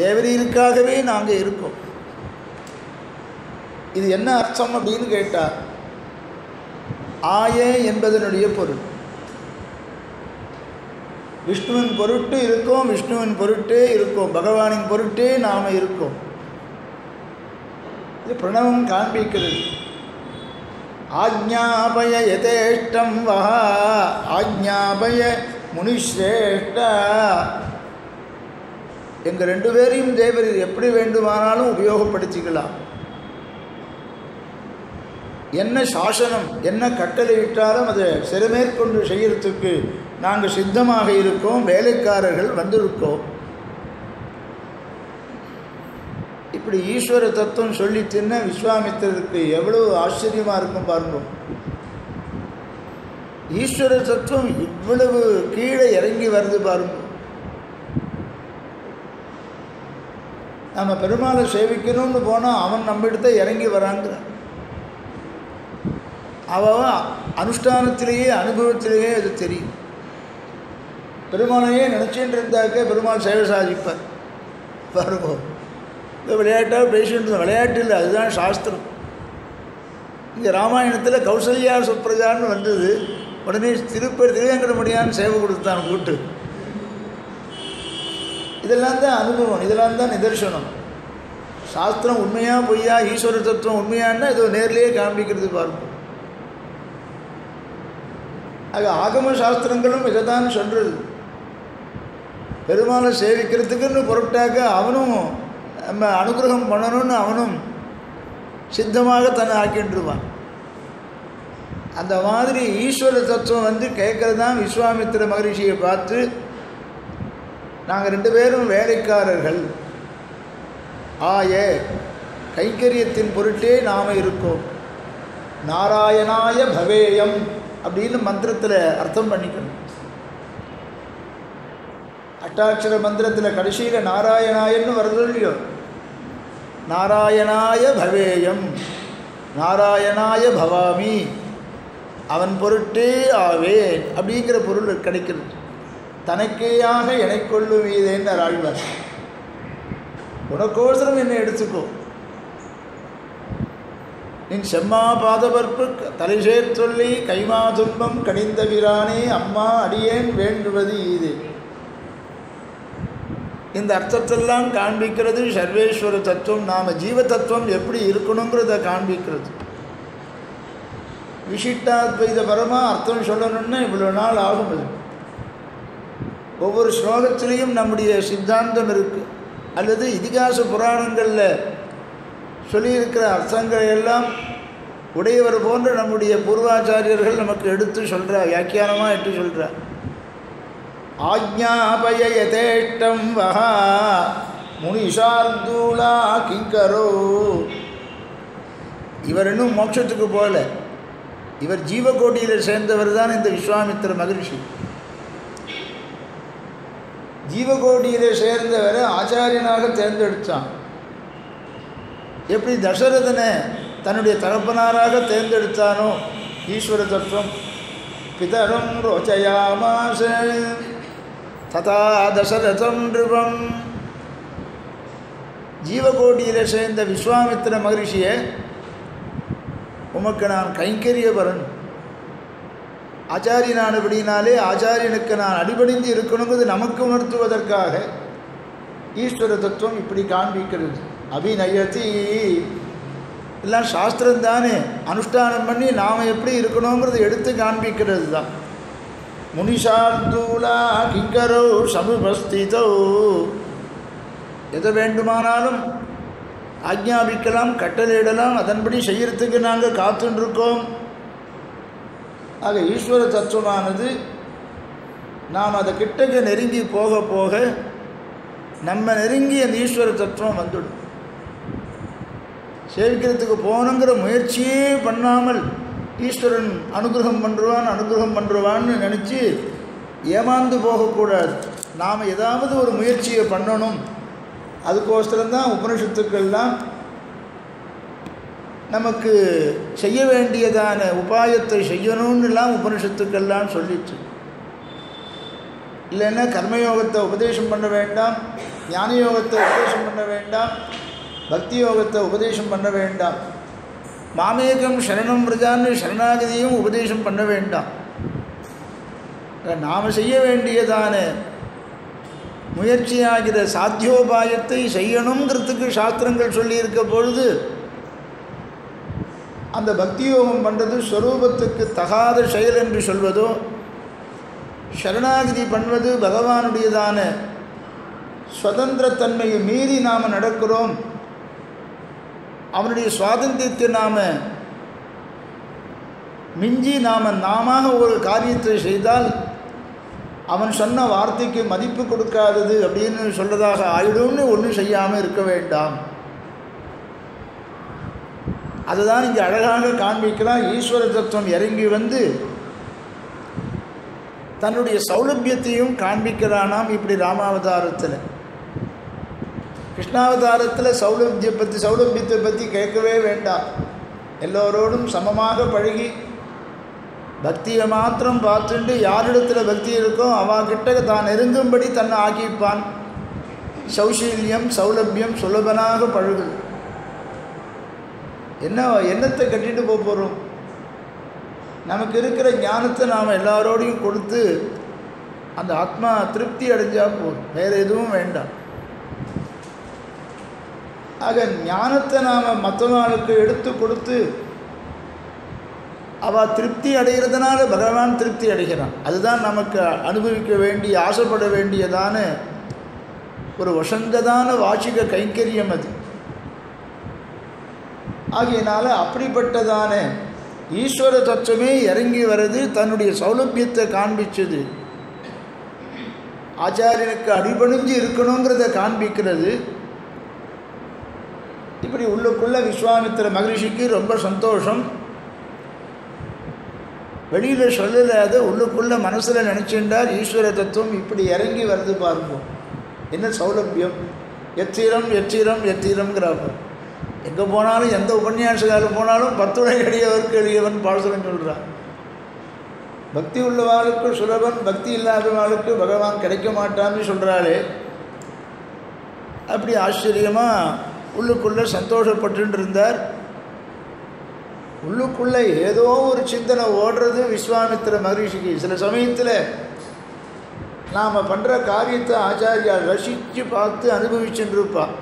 தேவரீருக்காகவே நாங்கள் இருக்கோம். இது என்ன அர்த்தம் அப்படின்னு கேட்டார். ஆய என்பதனுடைய பொருள் விஷ்ணுவின் பொருட்டு இருக்கோம், விஷ்ணுவின் பொருட்டே இருக்கோம், பகவானின் பொருட்டே நாம் இருக்கோம். இது பிரணவம் காண்பிக்கிறது. ஆஜ்ஞாபய யதேஷ்டம் வஹா ஆஜ்ஞாபய முனிஸ்ரேஷ்ட. எங்கள் 2 பேரையும் தேவரீர் எப்படி வேண்டுமானாலும் உபயோகப்படுத்திக்கலாம். என்ன சாசனம் என்ன கட்டளை விட்டாலும் அதை சிறமேற்கொண்டு செய்யறதுக்கு நாங்கள் சித்தமாக இருக்கோம், வேலைக்காரர்கள் வந்திருக்கோம். இப்படி ஈஸ்வர தத்துவம் சொல்லி தின்ன விஸ்வாமித்திரருக்கு எவ்வளவு ஆச்சரியமாக இருக்கும் பாருங்க. ஈஸ்வர தத்துவம் இவ்வளவு கீழே இறங்கி வருது பாருங்க. நம்ம பெருமாளை சேவிக்கணும்னு போனால் அவன் நம்மகிட்ட இறங்கி வராங்கிற அவன் அனுஷ்டானத்திலேயே அனுபவத்திலேயே அது தெரியும். பெருமாளையே நினச்சிட்டு இருந்தாக்க பெருமாள் சேவை சாதிப்பார் பாருங்க. இந்த விளையாட்டாக பேசிட்டு இருந்தோம், விளையாட்டு இல்லை, அதுதான் சாஸ்திரம். இங்கே ராமாயணத்தில் கௌசல்யா சுப்ரஜான்னு வந்தது, உடனே திருவேங்கடமுடியான்னு சேவை கொடுத்தான் கூட்டு. இதெல்லாம் தான் அனுபவம், இதெல்லாம் தான் நிதர்சனம். சாஸ்திரம் உண்மையாக பொய்யா, ஈஸ்வர தத்துவம் உண்மையான்னா இது நேர்லேயே காண்பிக்கிறது பாருங்க. ஆக ஆகம சாஸ்திரங்களும் இதை தான் சொல்கிறது. பெருமாளை சேவிக்கிறதுக்குன்னு பொருட்டாக்க அவனும் நம்ம அனுகிரகம் பண்ணணும்னு அவனும் சித்தமாக தன்னை ஆக்கின்றுவான். அந்த மாதிரி ஈஸ்வர தத்துவம் வந்து கேட்கறது தான் விஸ்வாமித்திர மகரிஷியை பார்த்து, நாங்கள் 2 பேரும் வேலைக்காரர்கள், ஆய கைங்கரியத்தின் பொருட்டே நாம் இருக்கோம், நாராயணாய பவேயம் அப்படின்னு மந்திரத்தில் அர்த்தம் பண்ணிக்கணும். அட்டாட்சர மந்திரத்தில் கடைசியில் நாராயணாயன்னு வருது இல்லையோ, நாராயணாய பவேயம், நாராயணாய பவாமி, அவன் பொருட்டே ஆவேன் அப்படிங்கிற பொருள் கிடைக்கிறது. தனக்கேயாக எனக்கொள்ளும் மீதேன்னு ஆழ்வார். உனக்கோசரம் என்னை எடுத்துக்கோ, நின் செம்மா பாதவர்ப்பு தலை சேர்த்தொல்லி கைமா துன்பம் கடிந்த பிரானே அம்மா அடியேன் வேண்டுவது இது. இந்த அர்த்தத்தெல்லாம் காண்பிக்கிறது சர்வேஸ்வர தத்துவம். நாம் ஜீவ தத்துவம் எப்படி இருக்கணுங்கிறத காண்பிக்கிறது. விசிஷ்டாத்வைத பரமாக அர்த்தம் சொல்லணும்னா இவ்வளோ நாள் ஆகும். அது ஒவ்வொரு ஸ்லோகத்திலையும் நம்முடைய சித்தாந்தம் இருக்குது, அல்லது இதிகாச புராணங்களில் சொல்லியிருக்கிற அர்த்தங்களை எல்லாம் உடையவர் போன்ற நம்முடைய பூர்வாச்சாரியர்கள் நமக்கு எடுத்து சொல்கிறார், வியாக்கியானமாக எடுத்து சொல்கிறார். ஆஜ்ஞாபய யதேஷ்டம் வஹா முனிஷார்தூலா கிங்கரோ. இவர் இன்னும் மோட்சத்துக்கு போகல, இவர் ஜீவகோட்டியில் சேர்ந்தவர் தான் இந்த விஸ்வாமித்திர மகரிஷி. ஜீவகோட்டியிலே சேர்ந்தவரை ஆச்சாரியனாக தேர்ந்தெடுத்தான். எப்படி தசரதனை தன்னுடைய தகப்பனாராக தேர்ந்தெடுத்தானோ ஈஸ்வர தத்துவம், பிதரம் ரோச்சயாமாச ததா தசரதம் நிருபம். ஜீவகோட்டியில் சேர்ந்த விஸ்வாமித்திர மகரிஷியை உமக்கு நான் கைங்கரியபரன், ஆச்சாரியனானபடினாலே ஆச்சாரியனுக்கு நான் அடிபணிந்து இருக்கணுங்கிறது நமக்கு உணர்த்துவதற்காக ஈஸ்வர தத்துவம் இப்படி காண்பிக்கிறது. அபிநயத்தி எல்லாம் சாஸ்திரம் தானே, அனுஷ்டானம் பண்ணி நாம் எப்படி இருக்கணுங்கிறது எடுத்து காண்பிக்கிறது தான். முனிஷார்தூலா கிங்கரோ சமுபஸ்திதோ. எதை வேண்டுமானாலும் ஆக்ஞாபிக்கலாம், கட்டளையிடலாம், அதன்படி செய்யறதுக்கு நாங்கள் காத்துருக்கோம். ஆக ஈஸ்வர தத்துவமானது நாம் அதை கிட்டக்க நெருங்கி போக போக நம்ம நெருங்கி அந்த ஈஸ்வர தத்துவம் வந்துடும். சேவிக்கிறதுக்கு போகணுங்கிற முயற்சியே பண்ணாமல் ஈஸ்வரன் அனுகிரகம் பண்ணுவான்னு நினச்சி ஏமாந்து போகக்கூடாது. நாம் ஏதாவது ஒரு முயற்சியை பண்ணணும். அதுக்கோசரம்தான் உபனிஷத்துக்கள்லாம் நமக்கு செய்ய வேண்டியதான உபாயத்தை செய்யணும்னுலாம் உபனிஷத்துக்கள்லாம் சொல்லிச்சு. இல்லைன்னா கர்மயோகத்தை உபதேசம் பண்ண வேண்டாம், ஞான யோகத்தை உபதேசம் பண்ண வேண்டாம், பக்தி யோகத்தை உபதேசம் பண்ண வேண்டாம், மாமேகம் சரணம் பிரஜான்னு சரணாகதியும் உபதேசம் பண்ண வேண்டாம். நாம் செய்ய வேண்டியதான முயற்சியாகிற சாத்தியோபாயத்தை செய்யணுங்கிறதுக்கு சாஸ்திரங்கள் சொல்லியிருக்க பொழுது அந்த பக்தி யோகம் பண்ணுறது ஸ்வரூபத்துக்கு தகாத செயல் என்று சொல்வதோ, சரணாகதி பண்ணுவது பகவானுடையதான சுதந்திரத்தன்மையை மீறி நாம் நடக்கிறோம், அவனுடைய சுவாதந்திரத்தை நாம் மிஞ்சி நாம ஒரு காரியத்தை செய்தால் அவன் சொன்ன வார்த்தைக்கு மதிப்பு கொடுக்காதது அப்படின்னு சொல்றதாக ஆயிடும்னு ஒன்றும் செய்யாமல் இருக்க வேண்டாம். அதுதான் இங்கே அழகாக காண்பிக்கிறான். ஈஸ்வர தத்துவம் இறங்கி வந்து தன்னுடைய சௌலபியத்தையும் காண்பிக்கிறானாம். இப்படி ராமாவதாரத்தில், கிருஷ்ணாவதாரத்தில் சௌலபியத்தை பற்றி கேட்கவே வேண்டாம். எல்லோரோடும் சமமாக பழகி பக்தியை மாத்திரம் பார்த்துட்டு யாரிடத்தில் பக்தி இருக்கோ அவகிட்ட தான் நெருங்கும்படி தன்னை ஆக்கிப்பான். சௌசீல்யம் சௌலபியம் சுலபனாக பழகுது. என்னத்தை கட்டிட்டு போகிறோம்? நமக்கு இருக்கிற ஞானத்தை நாம் எல்லாரோடையும் கொடுத்து அந்த ஆத்மா திருப்தி அடைஞ்சால் போதும், வேறு எதுவும் வேண்டாம். ஆக ஞானத்தை நாம் மற்றவர்களுக்கு எடுத்து கொடுத்து அவள் திருப்தி அடைகிறதுனால பகவான் திருப்தி அடைகிறான். அதுதான் நமக்கு அனுபவிக்க வேண்டிய, ஆசைப்பட வேண்டியதான ஒரு வசந்ததான வாச்சிக கைங்கரியம் அது. ஆகையினால அப்படிப்பட்டதான ஈஸ்வர தத்துவமே இறங்கி வர்றது தன்னுடைய சௌலபியத்தை காண்பிச்சது, ஆச்சாரியனுக்கு அடிபணிஞ்சு இருக்கணுங்கிறத காண்பிக்கிறது. இப்படி உள்ளுக்குள்ள விஸ்வாமித்திர மகரிஷிக்கு ரொம்ப சந்தோஷம். வெளியில் சொல்லலாத உள்ளுக்குள்ள மனசில் நினச்சின்றார். ஈஸ்வர தத்துவம் இப்படி இறங்கி வருது பாருங்க, என்ன சௌலபியம்! எத்திரம் எத்திரம் எத்திரம்ங்கிறாப்ப. எங்கே போனாலும் எந்த உபன்யாசகாலம் போனாலும் 10 உடை எளியவருக்கு எளியவன் பாசுரம் சொல்கிறான். பக்தி உள்ளவாளுக்கு சுலபன், பக்தி இல்லாதவாளுக்கு பகவான் கிடைக்க மாட்டான்னு சொல்கிறாளே. அப்படி ஆச்சரியமாக உள்ளுக்குள்ளே சந்தோஷப்பட்டு இருந்தார். உள்ளுக்குள்ளே ஏதோ ஒரு சிந்தனை ஓடுறது விஸ்வாமித்திர மகரிஷிக்கு. சில சமயத்தில் நாம் பண்ணுற காரியத்தை ஆச்சாரியா ரசித்து பார்த்து அனுபவிச்சுருப்பாள்.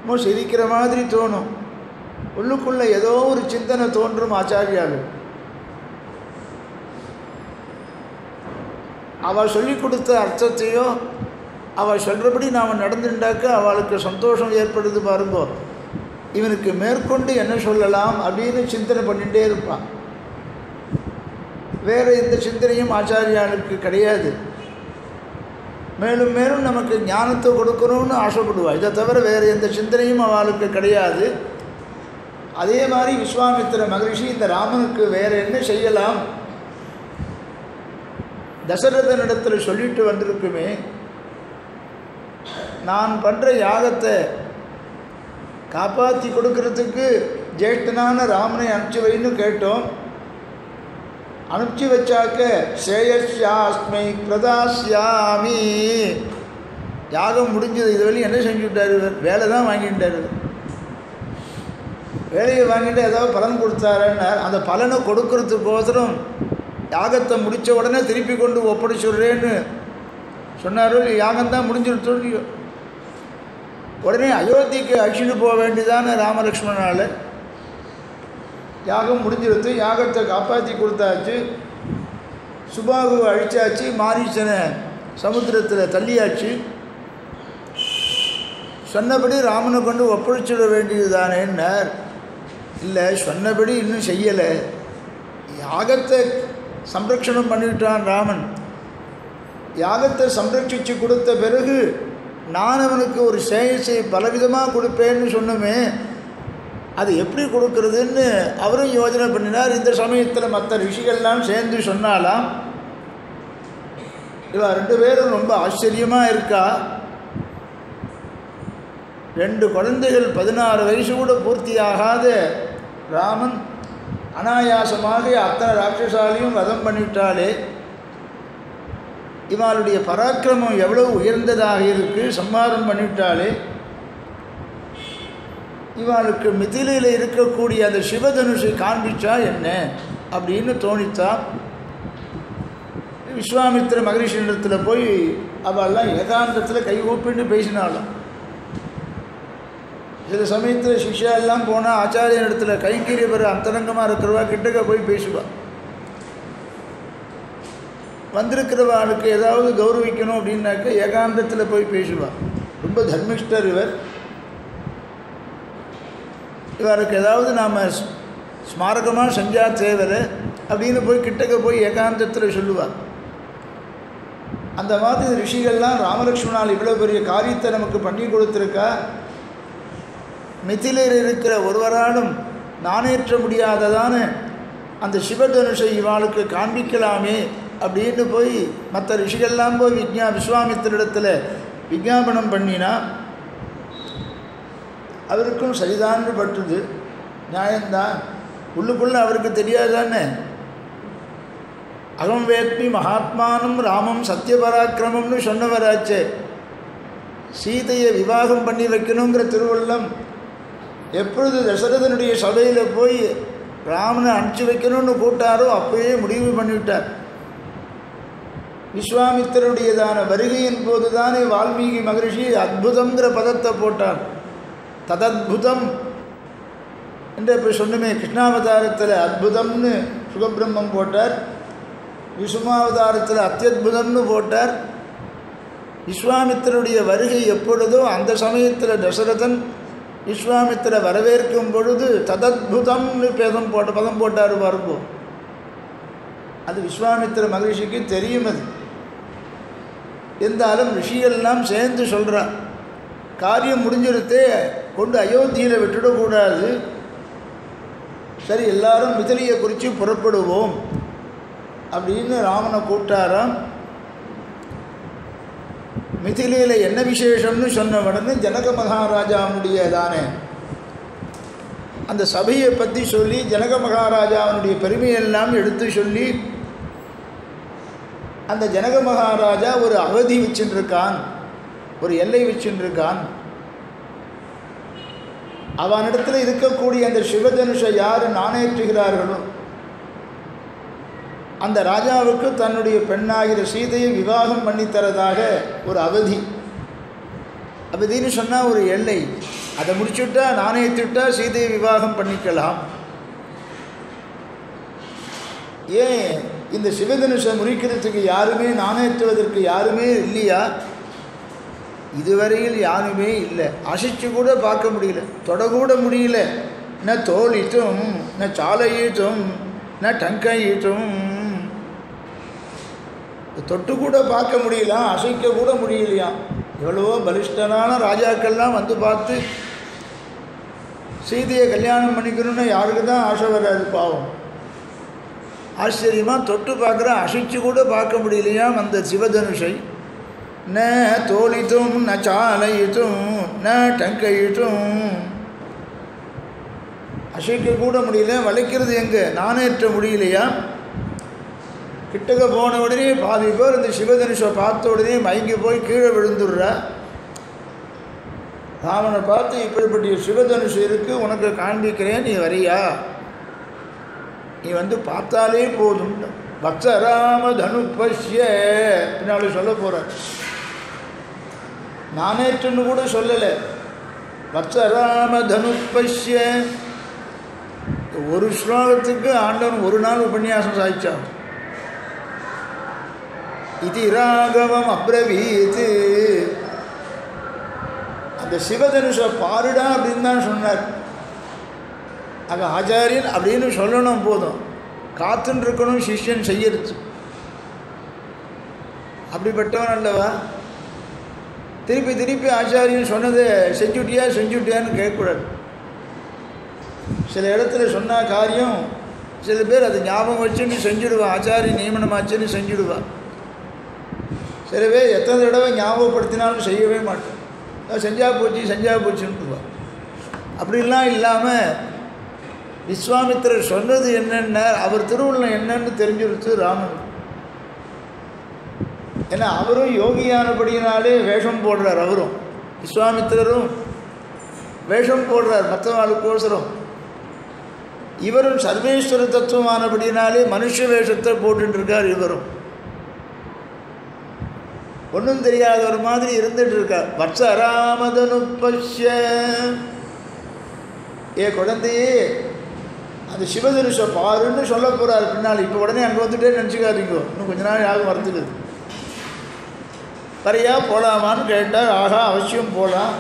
இன்னும் சிரிக்கிற மாதிரி தோணும். உள்ளுக்குள்ளே ஏதோ ஒரு சிந்தனை தோன்றும் ஆச்சாரியாவில். அவள் சொல்லி கொடுத்த அர்த்தத்தையோ அவள் சொல்கிறபடி நாம் நடந்துட்டாக்க அவளுக்கு சந்தோஷம் ஏற்படுது பாருங்கோ. இவனுக்கு மேற்கொண்டு என்ன சொல்லலாம் அப்படின்னு சிந்தனை பண்ணிகிட்டே இருப்பான். வேறு எந்த சிந்தனையும் ஆச்சாரியாளுக்கு கிடையாது. மேலும் மேலும் நமக்கு ஞானத்தை கொடுக்கணும்னு ஆசைப்படுவாள். இதை தவிர வேறு எந்த சிந்தனையும் அவளுக்கு கிடையாது. அதே மாதிரி விஸ்வாமித்திர மகரிஷி இந்த ராமனுக்கு வேறு என்ன செய்யலாம், தசரதனிடத்தில் சொல்லிட்டு வந்திருக்குமே, நான் பண்ணுற யாகத்தை காப்பாற்றி கொடுக்கறதுக்கு ஜேஷ்டனான ராமனை அனுப்பிச்சி வைன்னு கேட்டோம். அனுப்பிச்சி வச்சாக்க ஸ்ரேயஸ்யாஸ்மை பிரதாஸ்யாமி. யாகம் முடிஞ்சது. இது வரையும் என்ன செஞ்சுட்டார்? வேலை தான் வாங்கிட்டார். வேலையை வாங்கிட்டு ஏதாவது பலன் கொடுத்தாருன்னார். அந்த பலனை கொடுக்கறதுக்கோசரம் யாகத்தை முடித்த உடனே திருப்பி கொண்டு ஒப்படைச்சுடுறேன்னு சொன்னாரோ. யாகம்தான் முடிஞ்சிருத்தோல்லையோ. உடனே அயோத்திக்கு அழிச்சுட்டு போக வேண்டியதான ராமலக்ஷ்மணனால். யாகம் முடிஞ்சிருத்து. யாகத்தை காப்பாற்றி கொடுத்தாச்சு. சுபாகுவை அழிச்சாச்சு, மாரீச்சனை சமுத்திரத்தில் தள்ளியாச்சு. சொன்னபடி ராமனை கொண்டு ஒப்படைச்சிட வேண்டியது தானேன்னார். இல்லை, சொன்னபடி இன்னும் செய்யலை. யாகத்தை சம்ரக்ஷணம் பண்ணிவிட்டான் ராமன். யாகத்தை சம்ரட்சித்து கொடுத்த பிறகு நான் அவனுக்கு ஒரு சேயசை பலவிதமாக கொடுப்பேன்னு சொன்னோமே, அது எப்படி கொடுக்கறதுன்னு அவரும் யோஜனை பண்ணினார். இந்த சமயத்தில் மற்ற ரிஷிகள்லாம் சேர்ந்து சொன்னாலாம், இவ 2 பேரும் ரொம்ப ஆச்சரியமாக இருக்கா. 2 குழந்தைகள் 16 வயசு கூட பூர்த்தியாகாத ராமன் அனாயாசமாக அத்தனை ராட்சசாலையும் வதம் பண்ணிவிட்டாலே, இவளுடைய பராக்கிரமம் எவ்வளவு உயர்ந்ததாக இருக்குது, சம்ஹாரம் பண்ணிவிட்டாலே, இவளுக்கு மிதிலையில் இருக்கக்கூடிய அந்த சிவதனுஷை காண்பிச்சா என்ன அப்படின்னு தோணித்தா. விஸ்வாமித்திர மகரிஷியிடத்தில் போய் அவள்லாம் ஏகாந்தத்தில் கை கூப்பிட்டு பேசினாலும். சில சமயத்தில் சிஷ்யா எல்லாம் போனால் ஆச்சாரியன் இடத்துல கைங்கரிய பெற அந்தரங்கமாக இருக்கிறவா கிட்டக்க போய் பேசுவாள். வந்திருக்கிறவாளுக்கு ஏதாவது கௌரவிக்கணும் அப்படின்னாக்க ஏகாந்தத்தில் போய் பேசுவாள். ரொம்ப தர்மிஷ்டர் இவர். இவருக்கு ஏதாவது நாம் ஸ்மாரகமாக செஞ்சால் தேவை அப்படின்னு போய் கிட்டக்க போய் ஏகாந்தத்தில் சொல்லுவாள். அந்த மாதிரி ரிஷிகள்லாம் ராமலக்ஷ்மணால் இவ்வளோ பெரிய காரியத்தை நமக்கு பண்ணி கொடுத்துருக்கா. மிதிலையில் இருக்கிற ஒருவராலும் நானேற்ற முடியாததான அந்த சிவதனுஷை இவாளுக்கு காண்பிக்கலாமே அப்படின்னு போய் மற்ற ரிஷிகள்லாம் போய் விஸ்வாமித்திரிடத்தில் விஞ்ஞாபனம் பண்ணினா அவருக்கும் சரிதான்னு பட்டுது. நியாயம்தான். உள்ளுக்குள்ளே அவருக்கு தெரியாதானே. அகம் வேத்மி மகாத்மானம் ராமம் சத்தியபராக்கிரமம்னு சொன்னவராச்சே. சீதையை விவாகம் பண்ணி வைக்கணுங்கிற திருவள்ளம் எப்பொழுது தசரதனுடைய சபையில் போய் ராமனை அனுப்பிச்சி வைக்கணும்னு கூட்டாரோ அப்போயே முடிவு பண்ணிவிட்டார். விஸ்வாமித்திரனுடையதான வருகையின் போது தானே வால்மீகி மகரிஷி அத்புதங்கிற பதத்தை போட்டார். ததத்புதம் என்று இப்போ சொன்னுமே. கிருஷ்ணாவதாரத்தில் அத்புதம்னு சுகபிரம்மம் போட்டார், விசுமாவதாரத்தில் அத்தியுதம்னு போட்டார். விஸ்வாமித்திரனுடைய வருகை எப்பொழுதோ அந்த சமயத்தில் தசரதன் விஸ்வாமித்திர வரவேற்கும் பொழுது ததத்புதம்னு பதம் போட்டார் பாருங்கோ. அது விஸ்வாமித்திர மகரிஷிக்கு தெரியும். அது இருந்தாலும் ரிஷிகள்லாம் சேர்ந்து சொல்கிறான், காரியம் முடிஞ்சிருத்தே, கொண்டு அயோத்தியில் விட்டுடக்கூடாது. சரி, எல்லாரும் மிதிலையை குறித்து புறப்படுவோம் அப்படின்னு ராமனை கூப்பிட்டாராம். மிதிலையில் என்ன விசேஷம்னு சொன்ன உடனே ஜனக மகாராஜாவுடையதானே அந்த சபையை பற்றி சொல்லி ஜனக மகாராஜாவுடைய பெருமையெல்லாம் எடுத்து சொல்லி, அந்த ஜனக மகாராஜா ஒரு அவதி வச்சுருக்கான், ஒரு எல்லை வச்சுருக்கான். அவனிடத்தில் இருக்கக்கூடிய அந்த சிவதனுஷை யார் நாணேற்றுகிறார்களோ அந்த ராஜாவுக்கு தன்னுடைய பெண்ணாகிற சீதையை விவாகம் பண்ணித்தரதாக ஒரு அவதி. அவதின்னு சொன்னால் ஒரு எல்லை. அதை முடிச்சுட்டா நாணயத்துட்டா சீதையை விவாகம் பண்ணிக்கலாம். ஏன் இந்த சிவதனுஷை முறிக்கிறதுக்கு யாருமே, நாணயத்துவதற்கு யாருமே இல்லையா? இதுவரையில் யாருமே இல்லை. அசைச்சு கூட பார்க்க முடியல, தொடக்கூட முடியல. ந தோழிட்டும் ந சாலையீட்டும் ந டங்கையீட்டும். தொட்டு கூட பார்க்க முடியலாம், அசைக்க கூட முடியலையாம். எவ்வளவோ பலிஷ்டனான ராஜாக்கள்லாம் வந்து பார்த்து சீதையை கல்யாணம் பண்ணிக்கணும்னு யாருக்கு தான் ஆசை வராது பாவம். ஆச்சரியமாக தொட்டு பார்க்குற, அசைச்சு கூட பார்க்க முடியலையாம் அந்த சிவதனுஷை. ந தோழித்தும் ந சாலையிட்டும் ந டங்கையிட்டும். அசைக்க கூட முடியல, வளைக்கிறது எங்கே, நானேற்ற முடியலையா. கிட்டக்க போன உடனே பாதி பேர் இந்த சிவதனுஷை பார்த்த உடனே மயங்கி போய் கீழே விழுந்துடுறா. ராமனை பார்த்து, இப்படிப்பட்ட சிவதனுஷு இருக்குது, உனக்கு காண்பிக்கிறேன், நீ வரியா? நீ வந்து பார்த்தாலே போதும். வத்சராம தனுப்பஷ்ய பின்னாடி சொல்ல போகிறார். நானேற்றுன்னு கூட சொல்லலை. வத்சராம தனுப்பஷ்ய. ஒரு ஸ்லோகத்துக்கு ஆண்டவன் ஒரு நாள் உபன்யாசம் சாதிச்சான். இது ராகவம் அப்ரவீத். அந்த சிவதனுஷ பாருடா அப்படின்னு தான் சொன்னார். அங்கே ஆச்சாரியன் அப்படின்னு சொல்லணும், போதும், காத்துன்னு இருக்கணும் சிஷ்யன் செய்யறது. அப்படிப்பட்டவன் அல்லவா? திருப்பி திருப்பி ஆச்சாரியன் சொன்னதை செஞ்சுட்டியான்னு கேட்கக்கூடாது. சில இடத்துல சொன்ன காரியம் சில பேர் அதை ஞாபகம் வச்சுன்னு செஞ்சுடுவான், ஆச்சாரிய நியமனமாச்சுன்னு செஞ்சுடுவான். சில பேர் எத்தனை தடவை ஞாபகப்படுத்தினாலும் செய்யவே மாட்டேன், செஞ்சா போச்சுன்னுவான். அப்படிலாம் இல்லாமல் விஸ்வாமித்திரர் சொன்னது என்னென்ன, அவர் திருவுள்ளம் என்னன்னு தெரிஞ்சுடுத்து ராமன். ஏன்னா அவரும் யோகியானபடியினாலே வேஷம் போடுறார். அவரும் விஸ்வாமித்திரரும் வேஷம் போடுறார் மற்றவாளுக்கோசரம். இவரும் சர்வேஸ்வர தத்துவமானபடியினாலே மனுஷ வேஷத்தை போட்டுருக்கார். இவரும் ஒன்றும் தெரியாத ஒரு மாதிரி இருந்துட்டு இருக்கார். வத்சராமதனுப்பஷ்ய, ஏ குழந்தையே அந்த சிவதனுஷ பாருன்னு சொல்ல போகிறார் பின்னால். இப்போ உடனே அங்கே வந்துட்டே நினச்சிக்காதீங்க, இன்னும் கொஞ்ச நாள் யாரும் வரத்துக்குது. வரையா போகலாமான்னு கேட்டார். ஆகா, அவசியம் போகலாம்.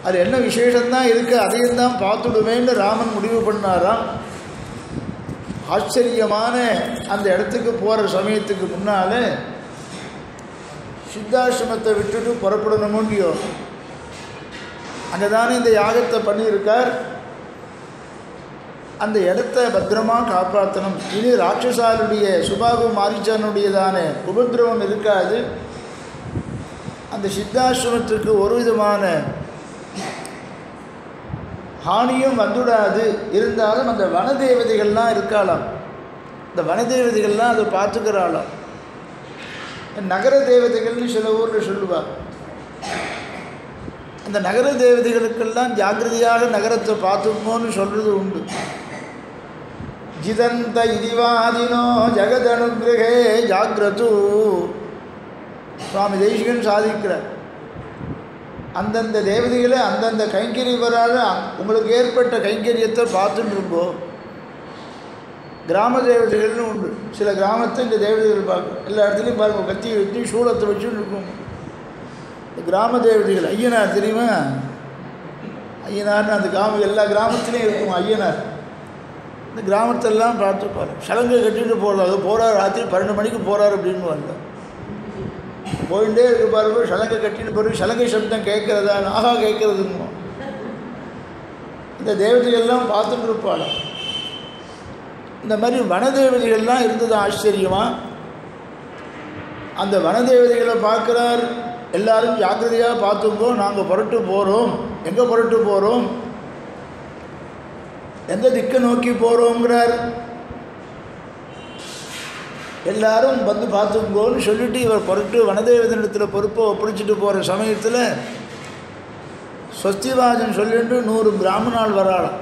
அது என்ன விசேஷந்தான் இருக்குது, அதையும் தான் பார்த்துடுவேன்னு ராமன் முடிவு பண்ணாராம். ஆச்சரியமான அந்த இடத்துக்கு போகிற சமயத்துக்கு முன்னால் சித்தாசிரமத்தை விட்டுட்டு புறப்படணுமோ இல்லையோ, அங்கே தானே இந்த யாகத்தை பண்ணியிருக்கார். அந்த இடத்த பத்திரமாக காப்பாற்றணும். இனி ராட்சசாலுடைய சுபாகு மாரிச்சானுடையதான உபதிரவம் இருக்காது. அந்த சித்தாசிரமத்துக்கு ஒரு விதமான ஹானியும் வந்துடாது. இருந்தாலும் அந்த வனதேவதைகள்லாம் இருக்காளாம். இந்த வனதேவதைகள்லாம் அதை பார்த்துக்கிறாளாம். நகர தேவதைகள்னு சில ஊரில் சொல்லுவாள். அந்த நகர தேவதைகளுக்கெல்லாம் ஜாக்கிரதையாக நகரத்தை பார்த்துப்போன்னு சொல்கிறது உண்டு. ஜிதந்த இதிவாதினோ ஜெகதனுகிரகே ஜாகிரது. சுவாமி தேசிகன் சாதிக்கிறார். அந்தந்த தேவதைகளை அந்தந்த கைங்கரியவரால் உங்களுக்கு ஏற்பட்ட கைங்கரியத்தை பார்த்துட்டு இருக்கோம். கிராம தேவதைகள்னு உண்டு. சில கிராமத்தை இந்த தேவதைகள் பார்க்கும். எல்லா இடத்துலையும் பாருங்கள், கத்தி வச்சு சூளத்தை வச்சுன்னு இருக்கும். இந்த கிராம தேவதைகள் ஐயனார் தெரியுமா? ஐயனார்னு அந்த எல்லா கிராமத்துலேயும் இருக்கும் ஐயனார். இந்த கிராமத்தெல்லாம் பார்த்துப்பாரு. சலங்கை கட்டிட்டு போகிறார். அது போகிறார், ராத்திரி 12 மணிக்கு போகிறார் அப்படின்னு வரல. போயிட்டே இருக்கு பாருங்க, சலங்கை கட்டிட்டு போகிற சலங்கை சப்தம் கேட்குறதா, நாகா கேட்குறதுங்க. இந்த தேவதைகள்லாம் பார்த்துட்டு இருப்பாள். இந்த மாதிரி வனதேவதைகள்லாம் இருந்தது ஆச்சரியமாக. அந்த வனதேவதைகளை பார்க்குறார். எல்லாரும் ஜாக்கிரதையாக பார்த்துக்கோ, நாங்கள் புரட்டு போகிறோம். எங்கே புரட்டு போகிறோம், எந்த திக்கை நோக்கி போகிறோங்கிறார். எல்லாரும் வந்து பார்த்துக்கோன்னு சொல்லிவிட்டு இவர் புரட்டு வனதேவதனிடத்தில் பொறுப்பை ஒப்படைச்சிட்டு போகிற சமயத்தில் ஸ்வஸ்திவாஜன் சொல்லிட்டு 100 பிராமணால் வராளாம்.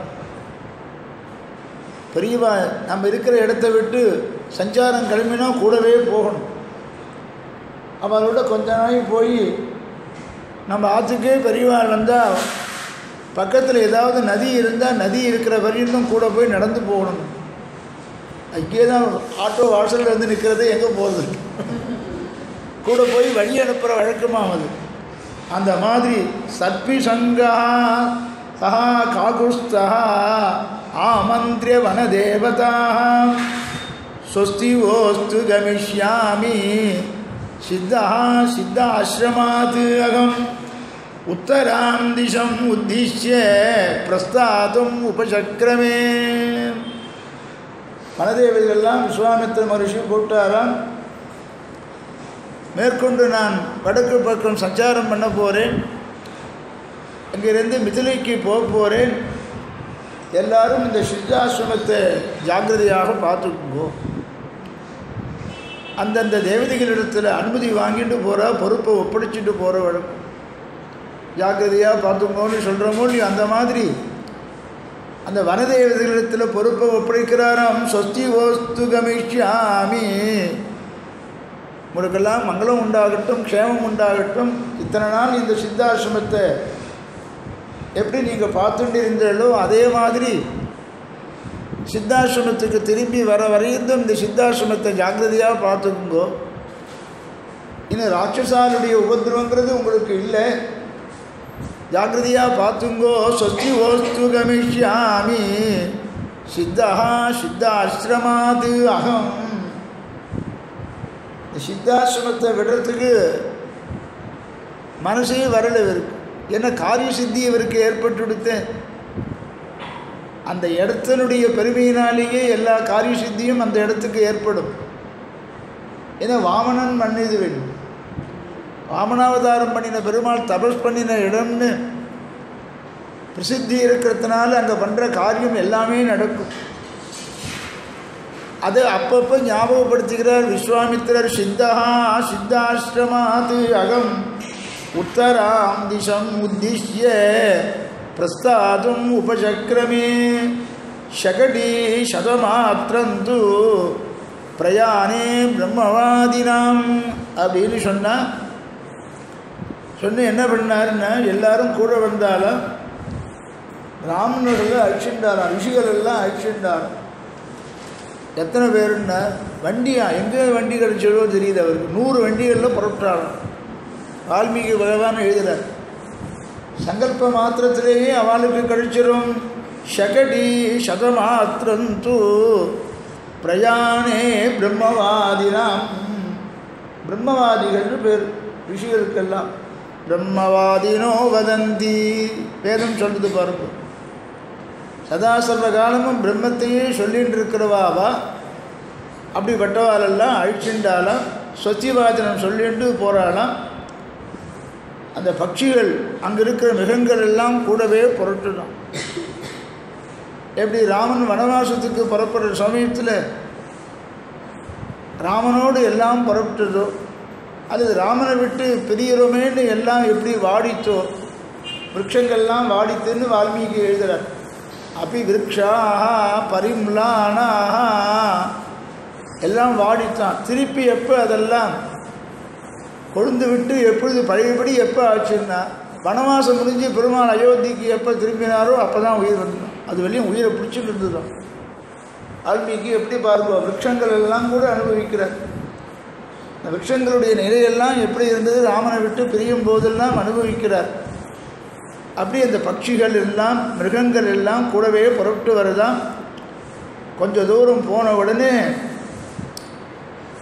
பெரியவா நம்ம இருக்கிற இடத்த விட்டு சஞ்சாரம் கிளம்பினா கூடவே போகணும். அவரோட கொஞ்ச நாள் போய் நம்ம ஆற்றுக்கே பெரியவா வந்தால் பக்கத்தில் ஏதாவது நதி இருந்தால் நதி இருக்கிற வரையும் கூட போய் நடந்து போகணும். அங்கே தான் ஆட்டோ வாசலில் வந்து நிற்கிறது, எங்கே போகிறது, கூட போய் வழி அனுப்புகிற வழக்கமாகுது. அந்த மாதிரி சத்பி சங்கா சஹா காகுஸ்தா ஆமந்திரிய வனதேவதா ஸ்வஸ்தி ஓஸ்து கமிஷ்யாமி சித்தாசிரமாத் அகம் உத்தராம் திசம் உத்திஷ்ய பிரஸ்தாதும் உபசக்ரமே. வனதேவதைகள்லாம் விஸ்வாமித்திர மகரிஷி போட்டாராம். மேற்கொண்டு நான் வடக்கு பக்கம் சஞ்சாரம் பண்ண போகிறேன், அங்கிருந்து மிதிலைக்கு போக போகிறேன். எல்லாரும் இந்த சித்தாசிரமத்தை ஜாக்கிரதையாக பார்த்துக்கோ. அந்தந்த தேவதைகளிடத்தில் அனுமதி வாங்கிட்டு போகிற பொறுப்பை ஒப்படைச்சிட்டு போகிற வழக்கம். ஜாக்கிரதையாக பார்த்துக்கோன்னு சொல்கிறோமோ நீ அந்த மாதிரி அந்த வனதேவதைகளிடத்தில் பொறுப்பை ஒப்படைக்கிறாராம். ஸ்வஸ்தி ஓஸ்து கமிஷ்யாமி, உங்களுக்கெல்லாம் மங்களம் உண்டாகட்டும், க்ஷேமம் உண்டாகட்டும். இத்தனை நாள் இந்த சித்தாசிரமத்தை எப்படி நீங்கள் பார்த்துட்டு இருந்தீங்களோ அதே மாதிரி சித்தாசிரமத்துக்கு திரும்பி வர வரையும் இந்த சித்தாசிரமத்தை ஜாக்கிரதையாக பார்த்துக்குங்கோ. இன்னும் ராட்சசாலுடைய உபதிரவங்கிறது உங்களுக்கு இல்லை. ஜாக்கிரதையாக பார்த்துங்கோ. சொஸ்தி ஓஸ்து கமிஷ்யாமி சித்தா சித்தாசிரமாது அகம். சித்தாசிரமத்தை விடுறதுக்கு மனசே வரல இவருக்கு. என்ன காரிய சித்தி இவருக்கு ஏற்பட்டுடுத்தேன். அந்த இடத்தினுடைய பெருமையினாலேயே எல்லா காரிய சித்தியும் அந்த இடத்துக்கு ஏற்படும். ஏன்னா வாமனன் மன்னிது வேண்டும். வாமனாவதாரம் பண்ணின பெருமாள் தபஸ் பண்ணின இடம்னு பிரசித்தி இருக்கிறதுனால அங்கே பண்ணுற காரியம் எல்லாமே நடக்கும். அது அப்பப்போ ஞாபகப்படுத்துகிறார் விஸ்வாமித்திரர். சித்தா சித்தாசிரமாத் அகம் உத்தராம் திசம் உத்திஷ்ய பிரஸ்தாதும் உபசக்ரமே ஷகடி சதமாத்திரந்து பிரயாணே பிரம்மவாதினாம் அப்படின்னு சொன்னால் என்ன பண்ணாருன்னா எல்லாரும் கூட வந்தாலும் ராமனர்கள் அழிச்சுட்டாராம். ரிஷிகள் எல்லாம் அழிச்சுட்டாராம். எத்தனை பேருன்னா வண்டியா எங்கே வண்டி கிடைச்சதோ தெரியுது அவருக்கு. 100 வண்டிகளில் புறப்பட்டாராம். வால்மீகி பகவான் எழுதுகிறார். சங்கல்ப மாத்திரத்திலேயே அவளுக்கு கிடைச்சிரும். ஷகடி சதமாத்திரந்து பிரயாணே பிரம்மவாதினாம். பிரம்மவாதிகள்னு பேர் ரிஷிகளுக்கெல்லாம். பிரம்மவாதினோ வதந்தி வேதம் சொல்லுது பாருங்க. சதா சர்வ காலமும் பிரம்மத்தையே சொல்லிட்டு இருக்கிறவாவா அப்படிப்பட்டவாளெல்லாம் அழிச்சுண்டாலாம். சொத்திவாதனம் சொல்லிட்டு போகிறாளாம். அந்த பட்சிகள் அங்கே இருக்கிற மிருகங்கள் எல்லாம் கூடவே புரட்டலாம். எப்படி ராமன் வனவாசத்துக்கு புறப்படுற சமயத்தில் ராமனோடு எல்லாம் புறப்பட்டதோ, அது ராமனை விட்டு பிரியறோமேன்னு எல்லாம் எப்படி வாடித்தோ, விரக்ஷங்கள்லாம் வாடித்துன்னு வால்மீகி எழுதுகிறார். அப்படி விரக்ஷாக பரிம்லானாக எல்லாம் வாடித்தான். திருப்பி எப்போ அதெல்லாம் கொழுந்து விட்டு எப்பொழுது பழையபடி எப்போ ஆச்சுன்னா வனவாசம் முடிஞ்சு பெருமாள் அயோத்திக்கு எப்போ திரும்பினாரோ அப்போ தான் உயிர் வந்துடும். அது வெளியும் உயிரை பிடிச்சிட்டு இருந்துதான். வால்மீகி எப்படி பாருங்க, விரக்ஷங்கள் எல்லாம் கூட அனுபவிக்கிறார். இந்த விரக்ஷங்களுடைய நிலையெல்லாம் எப்படி இருந்தது ராமனை விட்டு பிரியும் போதெல்லாம் அனுபவிக்கிறார். அப்படி அந்த பட்சிகள் எல்லாம் மிருகங்கள் எல்லாம் கூடவே புறப்பட்டு வரதான். கொஞ்சம் தூரம் போன உடனே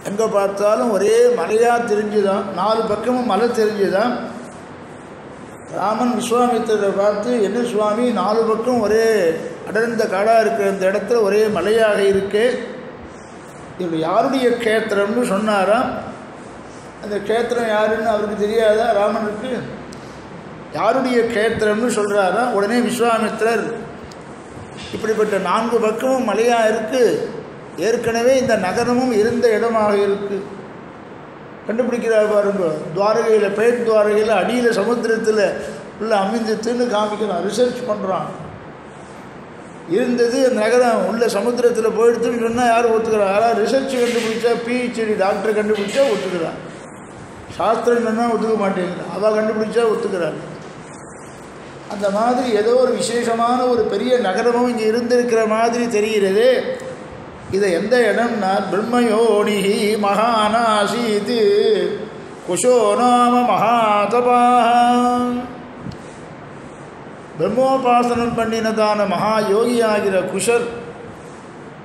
எங்கே பார்த்தாலும் ஒரே மலையாக தெரிஞ்சுதான். 4 பக்கமும் மலை தெரிஞ்சுதான். ராமன் விஸ்வாமித்திரரை பார்த்து, என்ன சுவாமி 4 பக்கம் ஒரே அடர்ந்த காடாக இருக்கிற இந்த இடத்துல ஒரே மலையாக இருக்கு, இது யாருடைய க்ஷேத்திரம்னு சொன்னாராம். அந்த க்ஷேத்திரம் யாருன்னு அவருக்கு தெரியாதா ராமனுக்கு? யாருடைய க்ஷேத்திரம்னு சொல்கிறாரா. உடனே விஸ்வாமித்திரர், இப்படிப்பட்ட 4 பக்கமும் மலையாக இருக்குது, ஏற்கனவே இந்த நகரமும் இருந்த இடமாக இருக்குது. கண்டுபிடிக்கிறார் பாருங்க. துவாரகையில் பேட் துவாரகையில் அடியில் சமுத்திரத்தில் உள்ள அமைந்துட்டுன்னு காமிக்கிறான். ரிசர்ச் பண்ணுறான். இருந்தது நகரம் உள்ள சமுத்திரத்தில் போயிடுத்துன்னு சொன்னால் யாரும் ஒத்துக்கிறான்? யாராவது ரிசர்ச் கண்டுபிடிச்சா, பிஹெச்டி டாக்டர் கண்டுபிடிச்சா ஒத்துக்கிறான். சாஸ்திரம் சொன்னால் ஒத்துக்க மாட்டேங்கிறான். அவள் கண்டுபிடிச்சா ஒத்துக்கிறாள். அந்த மாதிரி ஏதோ ஒரு விசேஷமான ஒரு பெரிய நகரமும் இங்கே இருந்திருக்கிற மாதிரி தெரிகிறது. இதை எந்த இடம்னா பிரம்மயோனிஹி மகானாசீத் குஷோ நாம மகாதபாஹ. பிரம்மோபாசனம் பண்ணினதான மகா யோகி ஆகிற குஷர்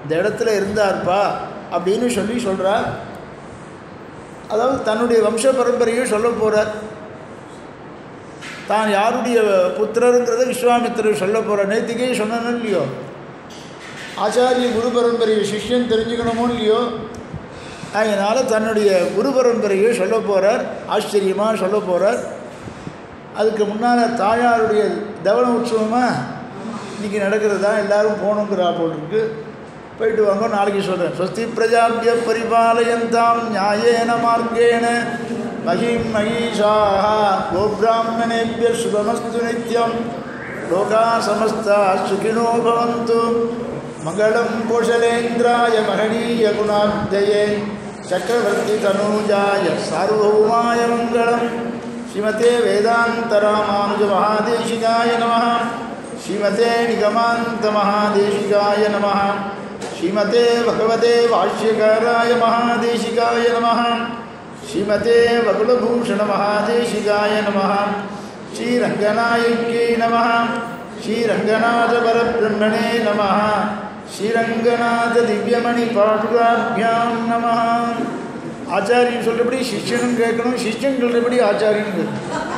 இந்த இடத்துல இருந்தார்ப்பா அப்படின்னு சொல்கிறார். அதாவது தன்னுடைய வம்ச பரம்பரையும் சொல்ல போகிறார். தான் யாருடைய புத்திரருங்கிறத விஸ்வாமித்திரர் சொல்ல போகிறார். நேற்றுக்கே சொன்னோன்னு இல்லையோ, ஆச்சாரிய குரு பரம்பரையை சிஷ்யன் தெரிஞ்சுக்கணுமோ இல்லையோ, அதனால் தன்னுடைய குரு பரம்பரையை சொல்ல போகிறார். ஆச்சரியமாக சொல்ல போகிறார். அதுக்கு முன்னால் தாயாருடைய தவன உற்சவமாக இன்றைக்கி நடக்கிறதா, எல்லோரும் போகணுங்கிறா போட்டிருக்கு. போயிட்டு வாங்க, நாளைக்கு சொல்கிறேன். ஸ்வஸ்தி பிரஜாபிய பரிபாலயந்தாம் நியாயேன மார்க்கேண மகிம் மகிஷாः கோப்ராஹ்மணேभ्यः சுபமஸ்து நித்யம் லோகா சமஸ்தா சுகினோ பவந்து மங்களம் கோஷலேந்திராய மகனீய குணாப்தயே சக்கரவர்த்தி தனூஜாய சார்வபௌமாய மங்களம். ஸ்ரீமதே வேதாந்த ராமானுஜ மகாதேசிகாய நமः. ஸ்ரீமதே நிகமாந்த மகாதேசிகாய நமः. ஸ்ரீமதே பகவதே வாஷ்யகாராய மகாதேசிகாய நமः. ஸ்ரீமதே வகுலபூஷண மகாதேசிகாய நமः. ஸ்ரீரங்கநாயகியை நமः. ஸ்ரீரங்கநாத பரபிரம்மணே நமः. ஸ்ரீரங்கநாத திவ்யமணி பாதுகாபியாம் நமः. ஆச்சாரியன் சொல்கிறபடி சிஷ்யனும் கேட்கணும், சிஷ்யன் சொல்கிறபடி ஆச்சாரியன் கேட்கணும்.